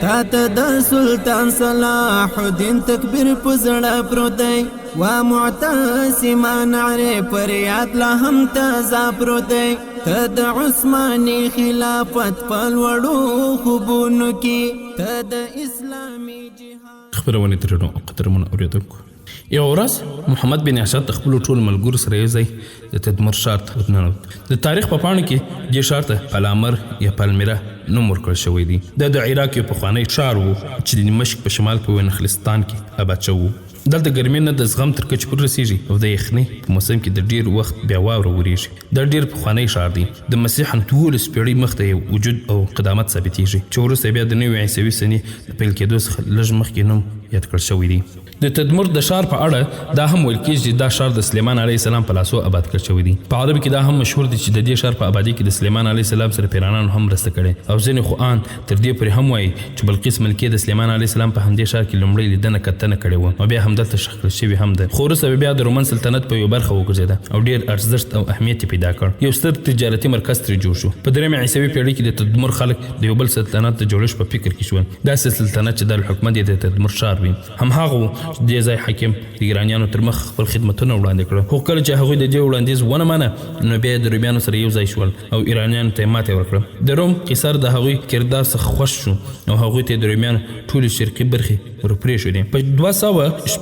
تا ته د سلطان صلاح الدین تکبیر په زړه پروت دی وا معتصمان عرې پر یاد لا هم تازه پروت دی ته د عثماني خلافت په لوړو خوبونو کې ته د اسلامي جهاد خبرونه ترنو قدرمن اوریدونکو یو ورځ محمد بن حشد خپل ټول ملګرو سره یو ځای د تدمر شار ته ورننوت د تاریخ په پاڼو کې دې شار ته پالامر یا پالمیرا نوم ورکړل شوی دی د عراق یو پخوانی ښار و چې د دمشق په شمال کې ونخلستان کې آباد شوی و دلته ګرمي نه د زغم تر کچې پورې رسیږي او د یخنۍ په موسم کې د ډیر وخت بیا واوره وریږي دا ډیر پخوانی ښار دی د مسیح ټول سپېړۍ مخته یې وجود او قدامت ثابتېږي چې وروسته بیا د نوي عیسوي سنې د پیل کېدو څخه لږ مخکې نوم یاد کړل شوی دی د تدمر د شار په اړه دا هم ویل کېږي چې دا شار د سلیمان علیه السلام په لاسو آباد کړل شوی دی په عربي کې دا هم مشهور دی چې د دې شار په آبادي کې د سلیمان علیه السلام سره پیرانانو هم مرسته کړې او ځینې خوان تر دې پورې هم وایي چې بلقیس ملکې د سلیمان علیه السلام په همدې شار کې لومړی لیدنه کتنه کړې وه او بیا همدلته ښخ کړل شوي هم ده خو وروسته بیا د رومن سلطنت په یو برخه وګرځېده او ډېر ارزښت او اهمیت پیدا کړ یو ستر تجارتي مرکز ترې جوړ شو په درېیمه عیسوي پیړۍ کې د تدمر خلک د یو بل سلطنت د جوړښت په فکر کې شول داسې سلطنت چې دارالحکومت یې د تدمر شار وي همهغه و چې دې ځای حاکم د ایرانیانو تر مخ خپل خدمتونه وړاندې کړل خو کله چې هغوی د دې وړاندیز ونه منه نو بیا د رومیانو سره یو ځای شول او ایرانیانو ته یې ماتې ورکړه د روم قیصر د هغوی کردار څخه خوښ شو او هغوی ته د رومیانو ټولې شرقي برخې ورپرېښودې په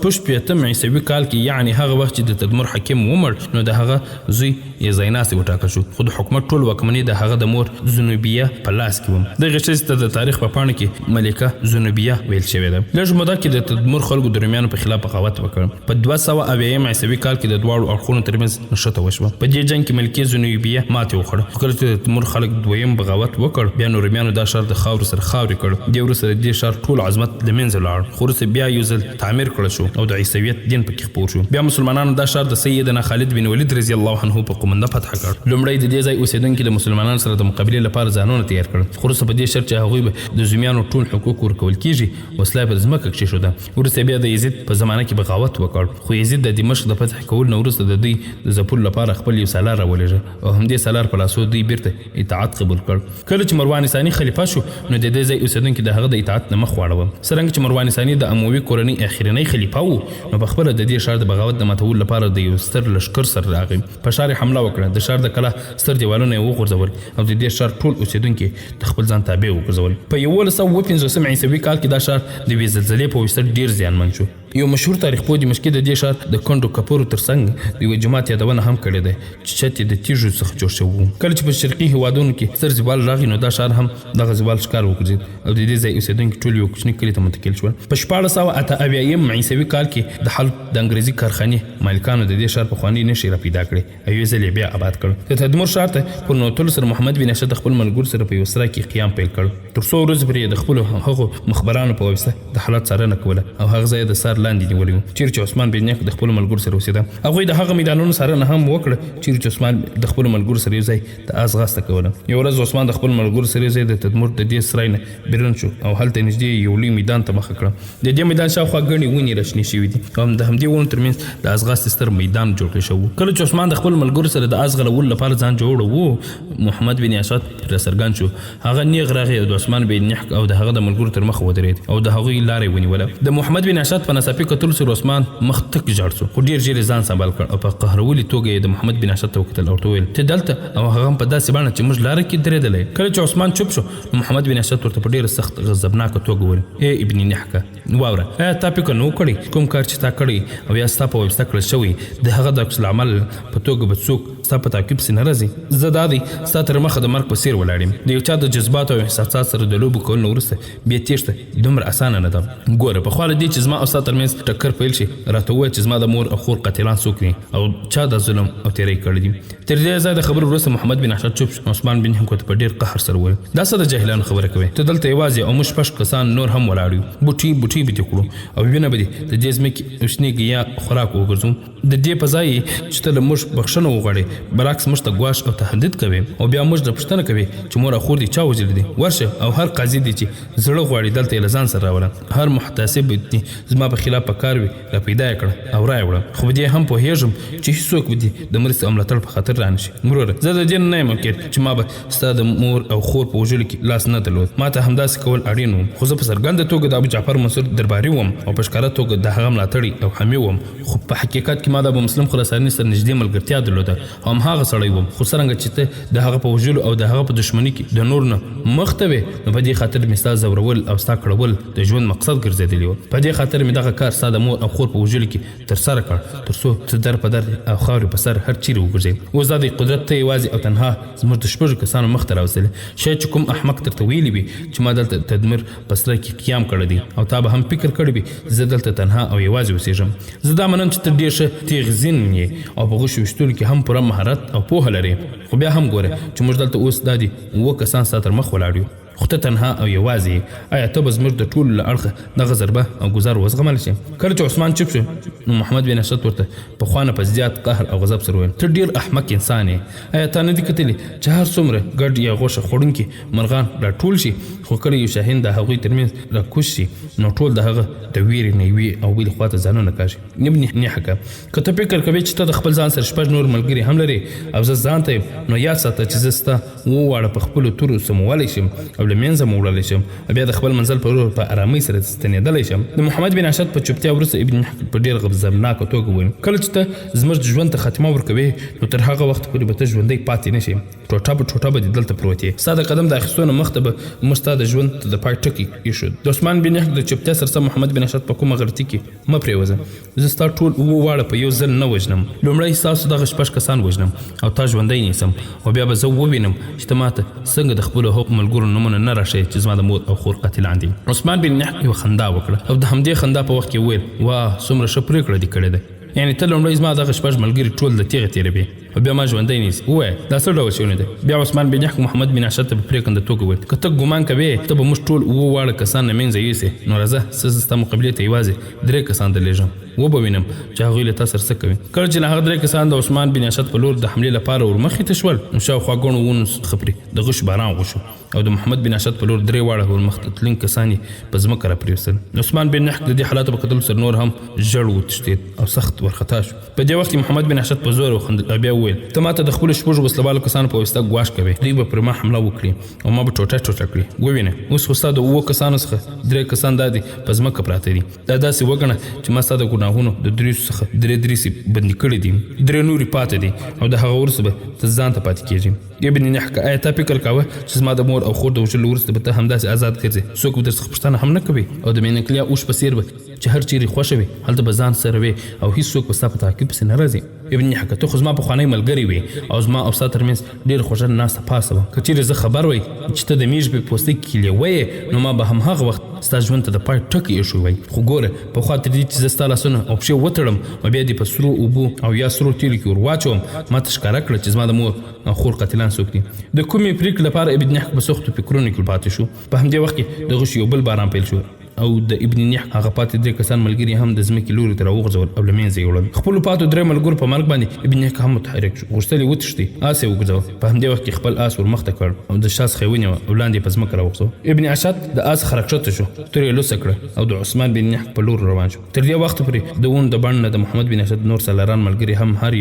246 عیسوي کال کې یعنې هغه وخت چې د تدمر حاکم ومړ نو د هغه زوی یې ځایناستی وټاکل شو خو د حکومت ټول واکمني د هغه د مور زنوبیه په لاس کې وه دغې ښځې ته د تاریخ په پاڼو کې ملکه زنوبیه ویل شوې ده لږ موده کې د تدمر خلکو د رومیانو په خلاف بغاوت وکړ په 200 عیسوي کال کې د دواړو اړخونو ترمنځ نښته وشوه په دې جنګ کې ملکې زنوبیه ماتې وخوړه خو کله چې د تدمر خلک دویم بغاوت وکړ بیا نو رومیانو دا ښار د خاورو سره خاورې کړ دې وروسته د دې ښار ټول عظمت له منځه لاړ خو وروسته بیا یو ځل تعمیر کړل شو او د عیسویت دین پکې خپور شو. بیا مسلمانانو دا ښار د سیدنا خالد بن ولید رضی الله عنه په قومنده فتح کړ. لومړی د دې ځای اوسیدونکي د مسلمانانو سره د مقابلې لپاره ځانونه تیار کړل، خو وروسته په دې شرط چې هغوی به د زمیانو ټول حقوق ورکول کیږي، وسله پر ځمکه کېښوده. وروسته بیا د یزید په زمانه کې بغاوت وکړ، خو یزید د دمشق د فتح کولو نه وروسته د دوی د ځپلو لپاره خپل یو سالار راولېږه او همدې سالار په لاسو دوی بیرته اطاعت قبول کړ. کله چې مروان ثاني خلیفه شو نو د دې ځای اوسیدونکي د هغه د اطاعت نه مخ واړوه. څرنګه چې مروان ثاني د اموي کورنۍ اخرنی خلیفه و نو په خپله د دې ښار د بغاوت د ماتولو لپاره د یو ستر لښکر سره راغی. په ښار یې حمله وکړه، د ښار د کلا ستر دیوالونه یې وغورځول او د دې ښار ټول اوسیدونکي د خپل ځان تابع وګرځول. په 1150 عیسوي کال کې دا ښار د یوې زلزلې په واسطه ډېر زیانمن شو. یو مشهور تاریخ پوه دمشقي د دې ښار د کندو کپورو ترڅنګ د یوه جومات یادونه هم کړې ده چې چت یې د تیږو څخه جوړ شوی و. کله چې په شرقي هېوادونو کې ستر زوال راغی نو دا ښار هم دغه زوال ښکار وګرځېد او د دې ځای اوسېدونکي ټول یو کوچني کلي ته منتقل شول. په 1488 عیسوي کال کې د حلب د انګریزي کارخانې مالکانو د دې ښار پخوانۍ نښې راپیدا کړې او یو ځل یې بیا آباد کړ. د تدمر ښار ته په ننوتلو سره محمد بن اشد خپل ملګرو سره په یوه سره کې قیام پیل کړ. تر څو ورځې پورې د خپلو هغو مخبرانو په واسطه د حالات څارنه کوله او هغه ځای د سار لاندې نیولی و چیرې چې عثمان بن نیک د خپلو ملګرو سره اوسېده. هغوی د هغه میدانونو څارنه هم وکړه چیرې چې عثمان د خپلو ملګرو سره یو ځای د ځغاسته کوله. یو ورځ عثمان د خپلو ملګرو سره یو ځای د تدمر د دې سرای نه بیرون شو او هلته نږدې یو لوی میدان ته مخه کړه. د دې میدان شاوخوا ګڼې ونې راشنې شوي دي او د همدې ونو ترمنځ د ځغاستې ستر میدان جوړ شوی و. کله چې عثمان د خپلو ملګرو سره د ځغلولو لپاره ځان جوړ و محمد بن اشد پرې څرګند شو. هغه نیغ راغی او د عثمان بن نیک او د هغه د ملګرو تر مخه ودرېد او د هغوی لارې ونیوله. د محمد بن اشد په ناڅاپي کتلو سره عثمان مخ تک جاړ شو، خو ډېر ژر یې ځان سنبال کړ او په قهرولي توګه یې د محمد بن اشد ته وکتل او ورته وویل ته دلته او هغه هم په داسې بڼه چې موږ لاره کې درېدلی. کله چې عثمان چوپ شو نو محمد بن اشد ورته په ډېره سخت غضبناکه توګه وویل ای ابن نحکه واوره ایا تا فکر نه و کړی کوم کار چې تا کړی او یا ستا په واسطه کړل شوی د هغه د عکس العمل په توګه به څوک ستا په تعقیب پسې نه راځي؟ زه دا دی ستا تر مخه د مرګ په څېر ولاړ یم. د یو چا د جذباتو او احساسات سره د لوبو کولو نه وروسته بیا تېښته دومره اسانه نه ده. ګوره پخوا له دې چې زما او ستا ترمنځ ټکر پیل شي راته ووایه چې زما د مور او خور قاتلان څوک دي او چا دا ظلم او تېری کړی دي. تر دې ځایه د خبرو وروسته محمد بن اشد چوپ شو. عثمان بن نیک ورته په ډېر قهر سره وویل دا څه د جاهلانو خبره کوې؟ ته دلته یوازې او موږ 6 کسان نور هم ولاړ یو، بوټي بوټي به دې کړو او وینه به دې د دې ځمکې شنې ګیا خوراک وګرځو. د دې په ځای چې ته له موږ بخښنه وغواړې برعکس موږ ته ګواښ او تهدید کوي او بیا موږ نه پوښتنه کوي چې مور او خور دې چا وژلي دي. ورشه او هر قاضي دی چې زړه غواړي دلته یې له ځان سره راوله. هر محتسب دې زما په خلاف په کار وي را پیدا یې کړه او را یې وړه. خو په دې هم پوهېږم چې هېڅوک به دې د مرستې او ملاتړ په خاطر رانشي. وروره زه د دې نه یم منکر چې ما به ستا د مور او خور په وژلو کې لاس نه درلود. ما ته همداسې کول اړین و، خو زه په څرګنده توګه د ابوجعفر منصور درباري وم او په ښکاره توګه د هغه ملاتړی او حامي وم. خو په حقیقت کې ما د ابومسلم خراساني سره نږدې ملګرتیا درلوده او همهغه سړی وم. خو څرنګه چې ته د هغه په وژلو او د هغه په دښمني کې د نور نه مخ ته وې نو په دې خاطر مې ستا زورول او ستا کړول د ژوند مقصد ګرځېدلی و. په دې خاطر مې دغه کار ستا د مور او خور په وژلو کې ترسره کړ تر څو ته در په در او خاورې په سر هر چیرې وګرځې. اوس دا د قدرت ته یوازې او تنها زموږ د 6 کسانو مخ ته راوستلی. شاید چې کوم احمق درته ویلي وي چې ما دلته تدمر په سره کې قیام کړی دی او تا به هم فکر کړی وي زه دلته تنها او یوازې اوسېږم. زه دا منم چې ته ډېر ښه تیغزین یې او په غوښو ویشتلو کې هم پوره مهارت او پوهه لرې. خو بیا هم ګوره چې موږ دلته اوس دا دي 7 کسان ستا تر مخ ولاړ یو خو ته تنها او یوازې. آیا ته به زموږ د ټولو له اړخه دغه ضربه او ګزار وزغملی شي؟ کله چې عثمان چوپ شو نو محمد بن اشد ورته پخوا نه په زیات قهر او غضب سره وویل ته ډېر احمق انسان یې. آیا تا نه دي کتلي چې هر څومره ګډ یا غوښه خوړونکي مرغان راټول شي خو کله یو شاهین د هغوی ترمنځ راکوز شي نو ټول د هغه د ویرې نه یوې او بلې خواته ځانونه کاږي. ابن نحکه که ته فکر کوې چې ته د خپل ځان سره 6 نور ملګري هم لرې او زه ځان ته یم نو یاد ساته چې زه ستا 7 واړه په خپلو تورو سمولی شم او له منځه مو وړلی شم بیا د خپل منزل په ارامۍ سره ستنېدلی شم. د محمد بن اشد په چوپتیا وروسته ابن نحک په ډېر غضبناکه توګه وویل کله چې ته زموږ ژوند ته خاتمه ورکوې نو تر هغه وخت پورې به ته ژوندی پاتې نه شې. ټوټه په ټوټه به دې دلته پروت یې. ستا د قدم د اخیستو نه مخته به موږ ستا د ژوند د پای ټکی ایښود. د عثمان بن نحک د چوپتیا سره سم محمد بن اشد په کومه غلطي کې مه پرېوځه. زه ستا ټول 7 واړه په یو ځل نه وژنم. لومړی ستاسو دغه 6 کسان وژنم او تا ژوندی نیسم او بیا به زه ووینم چې ته ماته څنګه د خپلو هغو ملګرو نومونه نه راښیې چې زما د مور او خور قاتلان دي. عثمان بن نحک یوه خندا وکړه او د همدې خندا په وخت کې وویل واه څومره ښه پرېکړه دې کړې ده. یعنې ته لومړی زما دغه 6 ملګري ټول د تیغه تېروې او بیا ما ژوندی نیسي ووایه دا څه ډول شیونه دی. بیا عثمان بن حق محمد بن اشد ته په پرېکنده توګه وویل که ته ګمان کوې ته به موږ ټول اووه واړه کسان له منځه یوسې نو راځه زه ستا مقابلې ته یوازې 3 کسان درلېږم وبه وینم چې هغوی له تا سره څه کوي. کله چې له هغه 3 کسان د عثمان بن اشد په لور د حملې لپاره ورمخې ته شول نو شاوخوا ګڼو ونو څخه پرې د غش باران وشو او د محمد بن اشد په لور 3 واړه ورمخ ته تلونکي کسان یې په ځمکه راپرېوستل. عثمان بن حق د دې حالاتو په کتلو سره نور هم ژړ وتښتېد او سخت ورخطا شو. په دې وخت کې محمد بن اشد په زور وخندل او بیا وویل ته ماته د خپلو شپږو وسلوالو کسانو په واسطه ګواښ کوې دوی به پر ما حمله وکړي او ما به ټوټه ټوټه کړي. ووینه اوس خو ستا د 7 کسانو څخه 3 کسان دا دي په ځمکه پراته دي. دا داسې وګڼه چې ما ستا د ګناهونو د 3 څخه 3 درېسې بندي کړي دي 3 نورې پاتې دي او د هغه وروسته به ته ځان ته پاتې کېږي. ابن نحک آیا تا فکر کاوه چې زما د مور او خور د وژلو وروسته به ته همداسې آزاد ګرځې څوک به درڅخه پوښتنه هم نه کوي او د مینکلیا اوښ په څېر به چې هر چیرې خوښه وي هلته به ځان سره وي او هیڅوک به ستا په تعقیب پسې نه راځي. ابن نحک ته خو زما پخوانی ملګری وي او زما او ستا ترمنځ ډېره خوږه ناسته پاسه وه. که چیرې زه خبر وی چې ته د میږ په پوستکي کې لیوه یې نو ما به همهغه وخت ستا ژوند ته د پای ټکی ایښی وی. خو ګوره پخوا تر دې چې زه ستا لاسونه او پښې وتړم او بیا دې په سرو اوبو او یا سرو تیلو کې ور واچوم ما ته ښکاره کړه چې زما د مور او خور قاتلان څوک دي. د کومې پرېکړې لپاره ابن نحک په سختو فکرونو کې پاتې شو. په همدې وخت کې د غش یو بل باران پیل شو او د ابن نحک هغه پاتې 3 کسان ملګري هم د ځمکې لوري ته راوغورځول او له منځه یې وړل. خپلو پاتو 3 ملګرو په مرګ باندې ابن نحک هم متحرک شو غوښتل یې وتښتي آس یې وګرځاوه. په همدې وخت کې خپل آس ور مخته کړ او د شا څخه یې ونیوه او لاندې یې په ځمکه راوغورځاوه. ابن اشد د آس څخه راکښته شو تورې یې لوڅه کړه او د عثمان بن نحک په لور روان شو. تر دې وخته پورې د ونو د بڼ نه د محمد بن اشد نور سالاران ملګري هم هر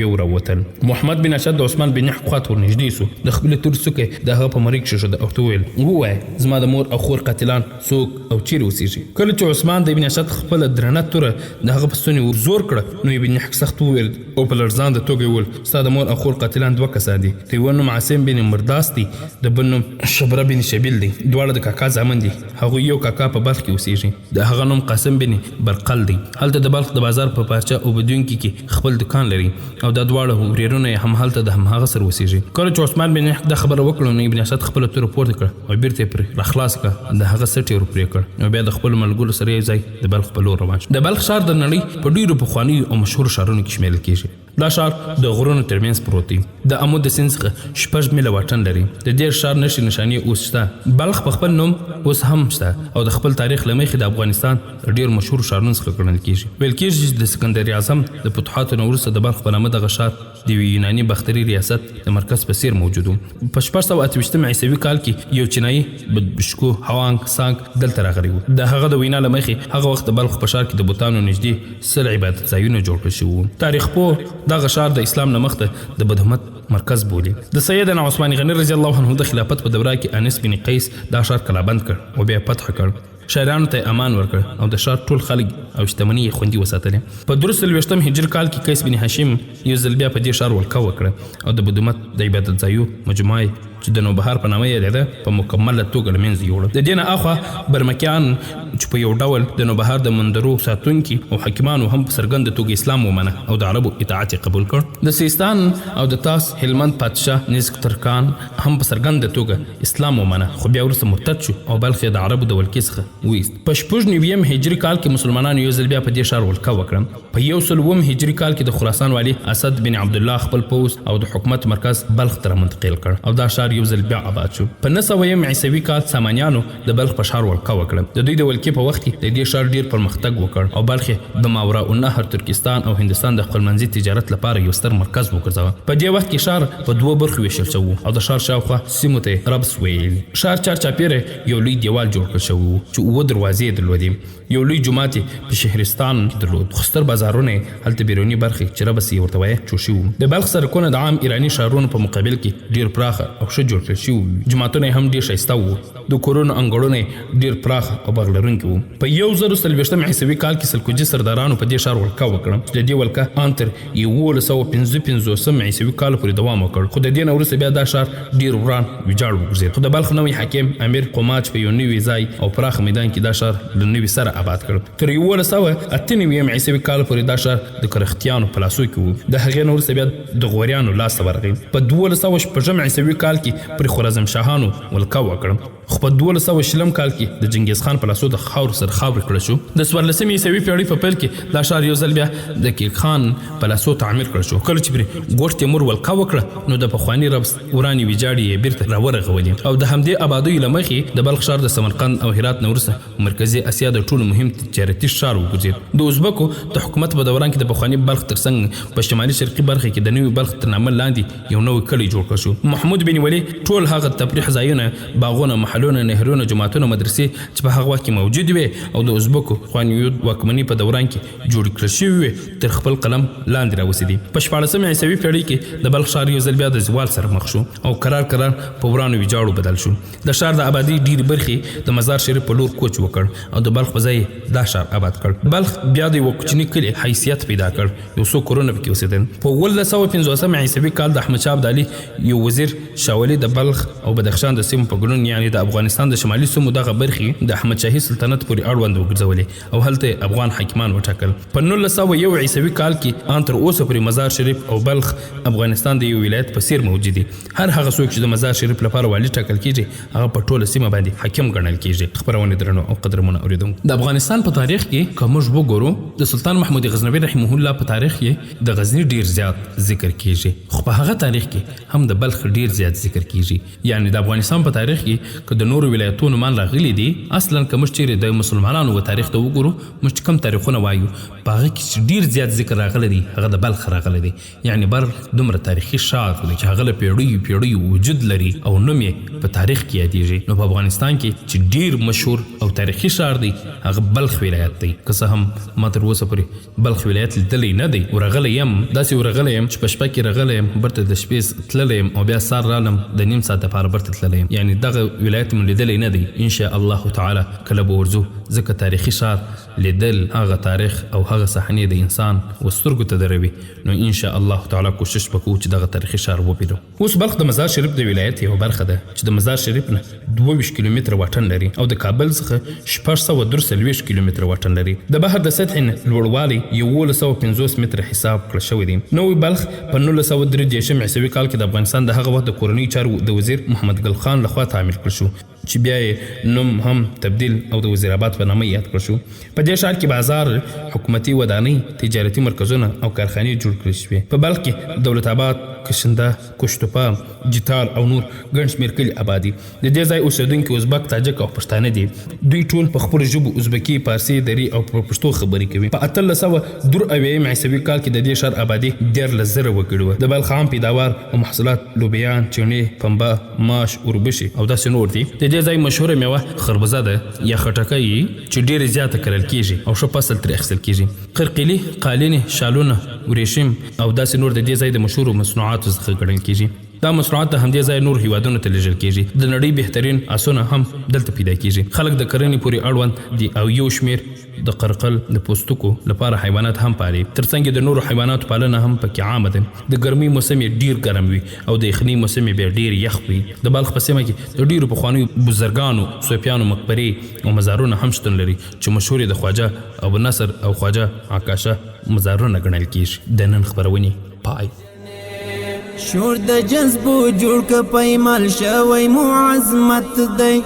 یو راووتل. محمد بن اشد د عثمان بن نحک خواته ورنږدې سو د خپلې تور څوکې د هغه په مرۍ کښېښود او ورته وویل ووایه زما د مور او خور قاتلان څوک او چیرې اوسېږي. کله چې عثمان د ابن اشد خپله درنه توره د هغه په ستونې ور زور کړه نو ابن نحک سخت وویل او په لړزانده توګه یې وویل ستا د مور او خور قاتلان 2 کسان دي. د یوه نوم عاصم بن مرداس دی د بل نوم شبره بن شبیل دی. دواړه د کاکا زامن دي. هغوی یو کاکا په بلخ کې اوسېږي د هغه نوم قاسم بن برقل دی. هلته د بلخ د بازار په پارچه اوبدونکي کې خپل دکان لري او دا دواړه ورېرونه یې هم هلته د همهغه سره اوسېږي. کله چې عثمان بن نحک دا خبره وکړه نو ابن اشد خپله توره پورته کړه او بیرته یې پرې راخلاص کړه د هغه سټ یې ور پرې کړ او بیا د خپلو ملګرو سره یو ځای د بلخ په لور روان شو. د بلخ ښار د نړۍ په ډېرو پخوانیو او مشهورو ښارونو کې شمیرل کېږي. دا ښار د غرونو ترمنځ پروت دی. د امو د سیند څخه 6 میله واټن لري. د دې ښار نښې نښانې اوس شته. بلخ په خپل نوم اوس هم شته او د خپل تاریخ له مخې د افغانستان ډېر مشهور ښارونو څخه ګڼل کېږي. ویل کېږي چې د سکندر اعظم د فتوحاتو نه وروسته د بلخ په نامه دغه ښار د یوې یوناني باختري ریاست د مرکز په څېر موجود و. په 628 عیسوي کال کې یو چینایي بدبشکو هوانګ سانګ دلته راغلی و. د هغه د وینا له مخې هغه وخت د بلخ په ښار کې د بوتانو نږدې 100 عبادت ځایونه جوړ کړل شوي وو. تاریخ پوه دغه ښار د اسلام نه مخته د بدهمت مرکز بولي. د سیدنا عثمان غني رضی الله عنه د خلافت په دوره کې انس بن قیس دا ښار کلابند کړ او بیا فتح کړ. شاعرانو ته امان ورکړ او د ښار ټول خلک او شتمنۍ یې خوندي وساتلې. په 340 هجري کال کې قیس بن هاشم یو ځل بیا په دې ښار ولکه وکړه او د بدومت د عبادت ځایو مجموعه چې د نوبهار په نامه یادېده په مکمله توګه له منځه یوړه. د دې نه اخوا برمکیان چې په یو ډول د نوبهار د مندرو ساتونکي او حکیمانو هم په څرګنده توګه اسلام ومنه او د عربو اطاعت یې قبول کړ. د سیستان او د تاس هلمند پادشاه نزک ترکان هم په څرګنده توګه اسلام ومنه خو بیا وروسته مرتد شو او بلخ یې د عربو د ولکې څخه وایست. په 90 هجري کال کې مسلمانانو یو ځل بیا په دې ښار ولکه وکړه. په 100 هجري کال کې د خراسان والي اسد بن عبدالله خپل پوځ او د حکومت مرکز بلخ ته منتقل کړ او دا ښار یو ځل بیا آباد شو. په 900 عیسوي کال سامانیانو د بلخ په ښار ولکه وکړه. د دوی د ولکې په وخت کې د دې ښار ډیر پرمختګ وکړ او بلخ د ماوراء النهر ترکستان او هندستان د خپلمنځي تجارت لپاره یو ستر مرکز وګرځاوه. په دې وخت کې ښار په 2 برخو ویشل شوی او د ښار شاوخوا سیمو ته ربس ویل. ښار چارچاپیره یو لوی دیوال جوړ کړل شوی و چې 7 دروازې درلودې. یو لوی جومات په شهرستان کې درلود. خو ستر بازارونه هلته بیروني برخې چې ربس یې ورته وایي جوړ شوي وو. د بلخ سړکونه د عام ایراني ښارونو په مقابل کې ډیر پراخه او ښه جوړ کړل شوي وو. جوماتونه هم ډیر ښایسته وو. د کورونو انګړونه ډیر پراخه او باغ لرونکي وو. په 1040 عیسوي کال کې سلجوقي سردارانو په دې ښار ولکه وکړه چې د دې ولکه انتر 1155 عیسوي کال پورې دوام وکړ. خو د دې نه وروسته بیا دا ښار ډیر وران ویجاړ وګرځېد. خو د بلخ نوی حاکم امیر قماچ په یو نوي ځای او پراخ میدان کې دا ښار له نوي سره آباد کړ. تر 1198 عیسوي کال پورې دا ښار د کرختیانو په لاسو کې و. د هغې نه وروسته بیا د غوریانو لاس ته ورغی. په 1206 عیسوي کال کې پر خوارزم شاهانو ولکه وکړه خو په 1220 کال کې د چنګیز خان په لاسو د خاور سر خاور کړل شو. د 14مې عیسوي پیړۍ په پیل کې دا ښار یو ځل بیا د کیک خان په لاسو تعمیر کړل شو. کله چې پرې ګوټ تیمور ولکه وکړه نو د پخواني ربس وراني ویجاړي یې بیرته راورغولې او د همدې آبادیو له مخې د بلخ ښار د سمرقند او هرات نه وروسته مرکزي اسیا د ټولو مهم تجارتي ښار وګرځېد. د ازبکو د حکومت په دوران کې د پخواني بلخ ترڅنګ په شمالي شرقي برخه کې د نوي بلخ تر نامه لاندې یو نوی کلی جوړ کړ شو. محمود بن ولی ټول هغه تفریح ځایونه، باغونه، محلونه، نهرونه، جماعتونه، مدرسې چې په هغه وخت کې موجود وي او د ازبکو خوانیو واکمنۍ په دوران کې جوړ کړل شوي وي تر خپل قلم لاندې راوسیدي. په 14مې عیسوي پیړۍ کې د بلخ ښار یو ځل بیا د زوال سره مخ شو او قرار په ورانو ویجاړو بدل شو. د ښار د آبادی ډېرې برخې د مزار شریف په لور کوچ وکړ او د بلخ په ځای دا ښار آباد کړ. بلخ بیا د یو کوچني کلي حیثیت پیدا کړ. یو څو کورونه پکې اوسېدل. په 1950 عیسوي کال د احمدشاه ابدالي یو وزیر شاولي د بلخ او بدخشان د سیمو په ګډون یعنی د افغانستان د شمالي سیمو دغه برخې د احمدشاهي سلطنت پورې اړوند وګرځولې او هلته افغان حاکمان وټاکل. په 1901 عیسوي کال کې ان تر اوسه پورې مزار شریف او بلخ افغانستان د یو ولایت په څیر موجود دي. هر هغه څوک چې د مزار شریف لپاره والی ټاکل کیږي هغه په ټوله سیمه باندې حاکم ګڼل کیږي. خبرونه درنو او قدرمنو اوریدونکو، د افغانستان په تاریخ کې که موږ وګورو د سلطان محمود غزنوي رحمه الله په تاریخ کې د غزنی ډیر زیات ذکر کیږي خو په هغه تاریخ کې هم د بلخ ډیر زیات ذکر کیږي. یعنی د افغانستان په تاریخ کې که د نورو ولایتونو مان راغلي دي اصلا که موږ چیرې د مسلمانانو و تاریخ ته وګورو موږ کوم تاریخونه وایو په هغه کې چې ډیر زیات ذکر راغلی دی هغه د بلخ راغلی دی. یعنی بلخ دومره تاریخي ښار دی چې هغه له پیړیو وجود لري او نوم یې په تاریخ کې یادیږي. نو په افغانستان کې چې ډیر مشهور او تاریخي ښار دی هغه بلخ ولایت دی. که څه هم ما تر اوسه پورې بلخ ولایت لیدلی نه دی. ورغلی یم داسې ورغلی یم چې په شپه کې رغلی یم برته د شپې تللی یم او بیا سهار رالم د نیم ساعت لپاره برته تللی یم. یعنی دغه ولایت مو لیدلی نه دی. ان شاء الله تعالی کله به ورځو ځکه تاریخي ښار لیدل هغه تاریخ او هغه صحنې د انسان وسترګو ته دروي. نو ان شاء الله تعالی کوشش وکړو چې دغه تاریخي ښار وپیرو. اوس بلخ د مزار شریف د ولایت یو برخه ده چې د مزار شریف نه 22 کیلومتره واټن لري او د کابل څخه 643 کیلومتره واټن لري. د بحر د سطح لوړوالی 1150 متره حساب کړل شوی دی. نوې بلخ په 1933 عیسوي کال کې د افغانستان د هغه وخت د کورنۍ چارو د وزیر محمد ګل خان لخوا تعمیر کړل شو چې بیا یې نوم هم تبدیل او د وزیر آباد په نامه یاد کړل شو. په دې ښار کې بازار، حکومتي ودانۍ، تجارتي مرکزونه او کارخانې جوړ کړل شوې. په بلخ کې دولت آباد، کشنده، کشتوپا، جتال او نور ګڼ شمېر کلي آبادي. د دې ځای اوسېدونکي ازبک، تاجک او پښتانه دي. دوی ټول په خپلو ژبو ازبکي، پارسي، دري او په پښتو خبرې کوي. په 1893 عیسوي کال کې د دې ښار آبادي 13,000 وګړي وه. د بلخ عام پیداوار او محصولات لوبیان، چڼې، پنبه، ماش، اوربشې او داسې نور دي. د دې ځای مشهوره میوه خربوزه ده یا خټکی چې ډېرې زیاته کرل کیږي او ښه فصل ترې اخیستل کیږي. قرقیلي، قالینې، شالونه، وریشم او داسې نور د دې ځای د مشهورو مصنوعاتو څخه ګڼل کیږي. دا مصنوعات د همدې ځای نور هیوادونو ته لیږل کیږي. د نړۍ بهترین آسونه هم دلته پیدا کیږي. خلک د کرنې پورې اړوند دي او یو شمېر د قرقل د پوستکو لپاره حیوانات هم پالي. ترڅنګ د نورو حیواناتو پالنه هم پکې عامه ده. د ګرمۍ موسم یې ډیر ګرم وي او د یخنۍ موسم یې بیا ډیر یخ وي. د بلخ په سیمه کې د ډیرو پخوانیو بزرګانو، صوفیانو مقبرې او مزارونه هم شتون لري چې مشهور د خواجه ابو نصر او خواجه عکاشه مزارونه ګڼل کیږي. د نن خبرونې پای. شور د جذبو جوړ ک پیمال شوی مو عظمت دی.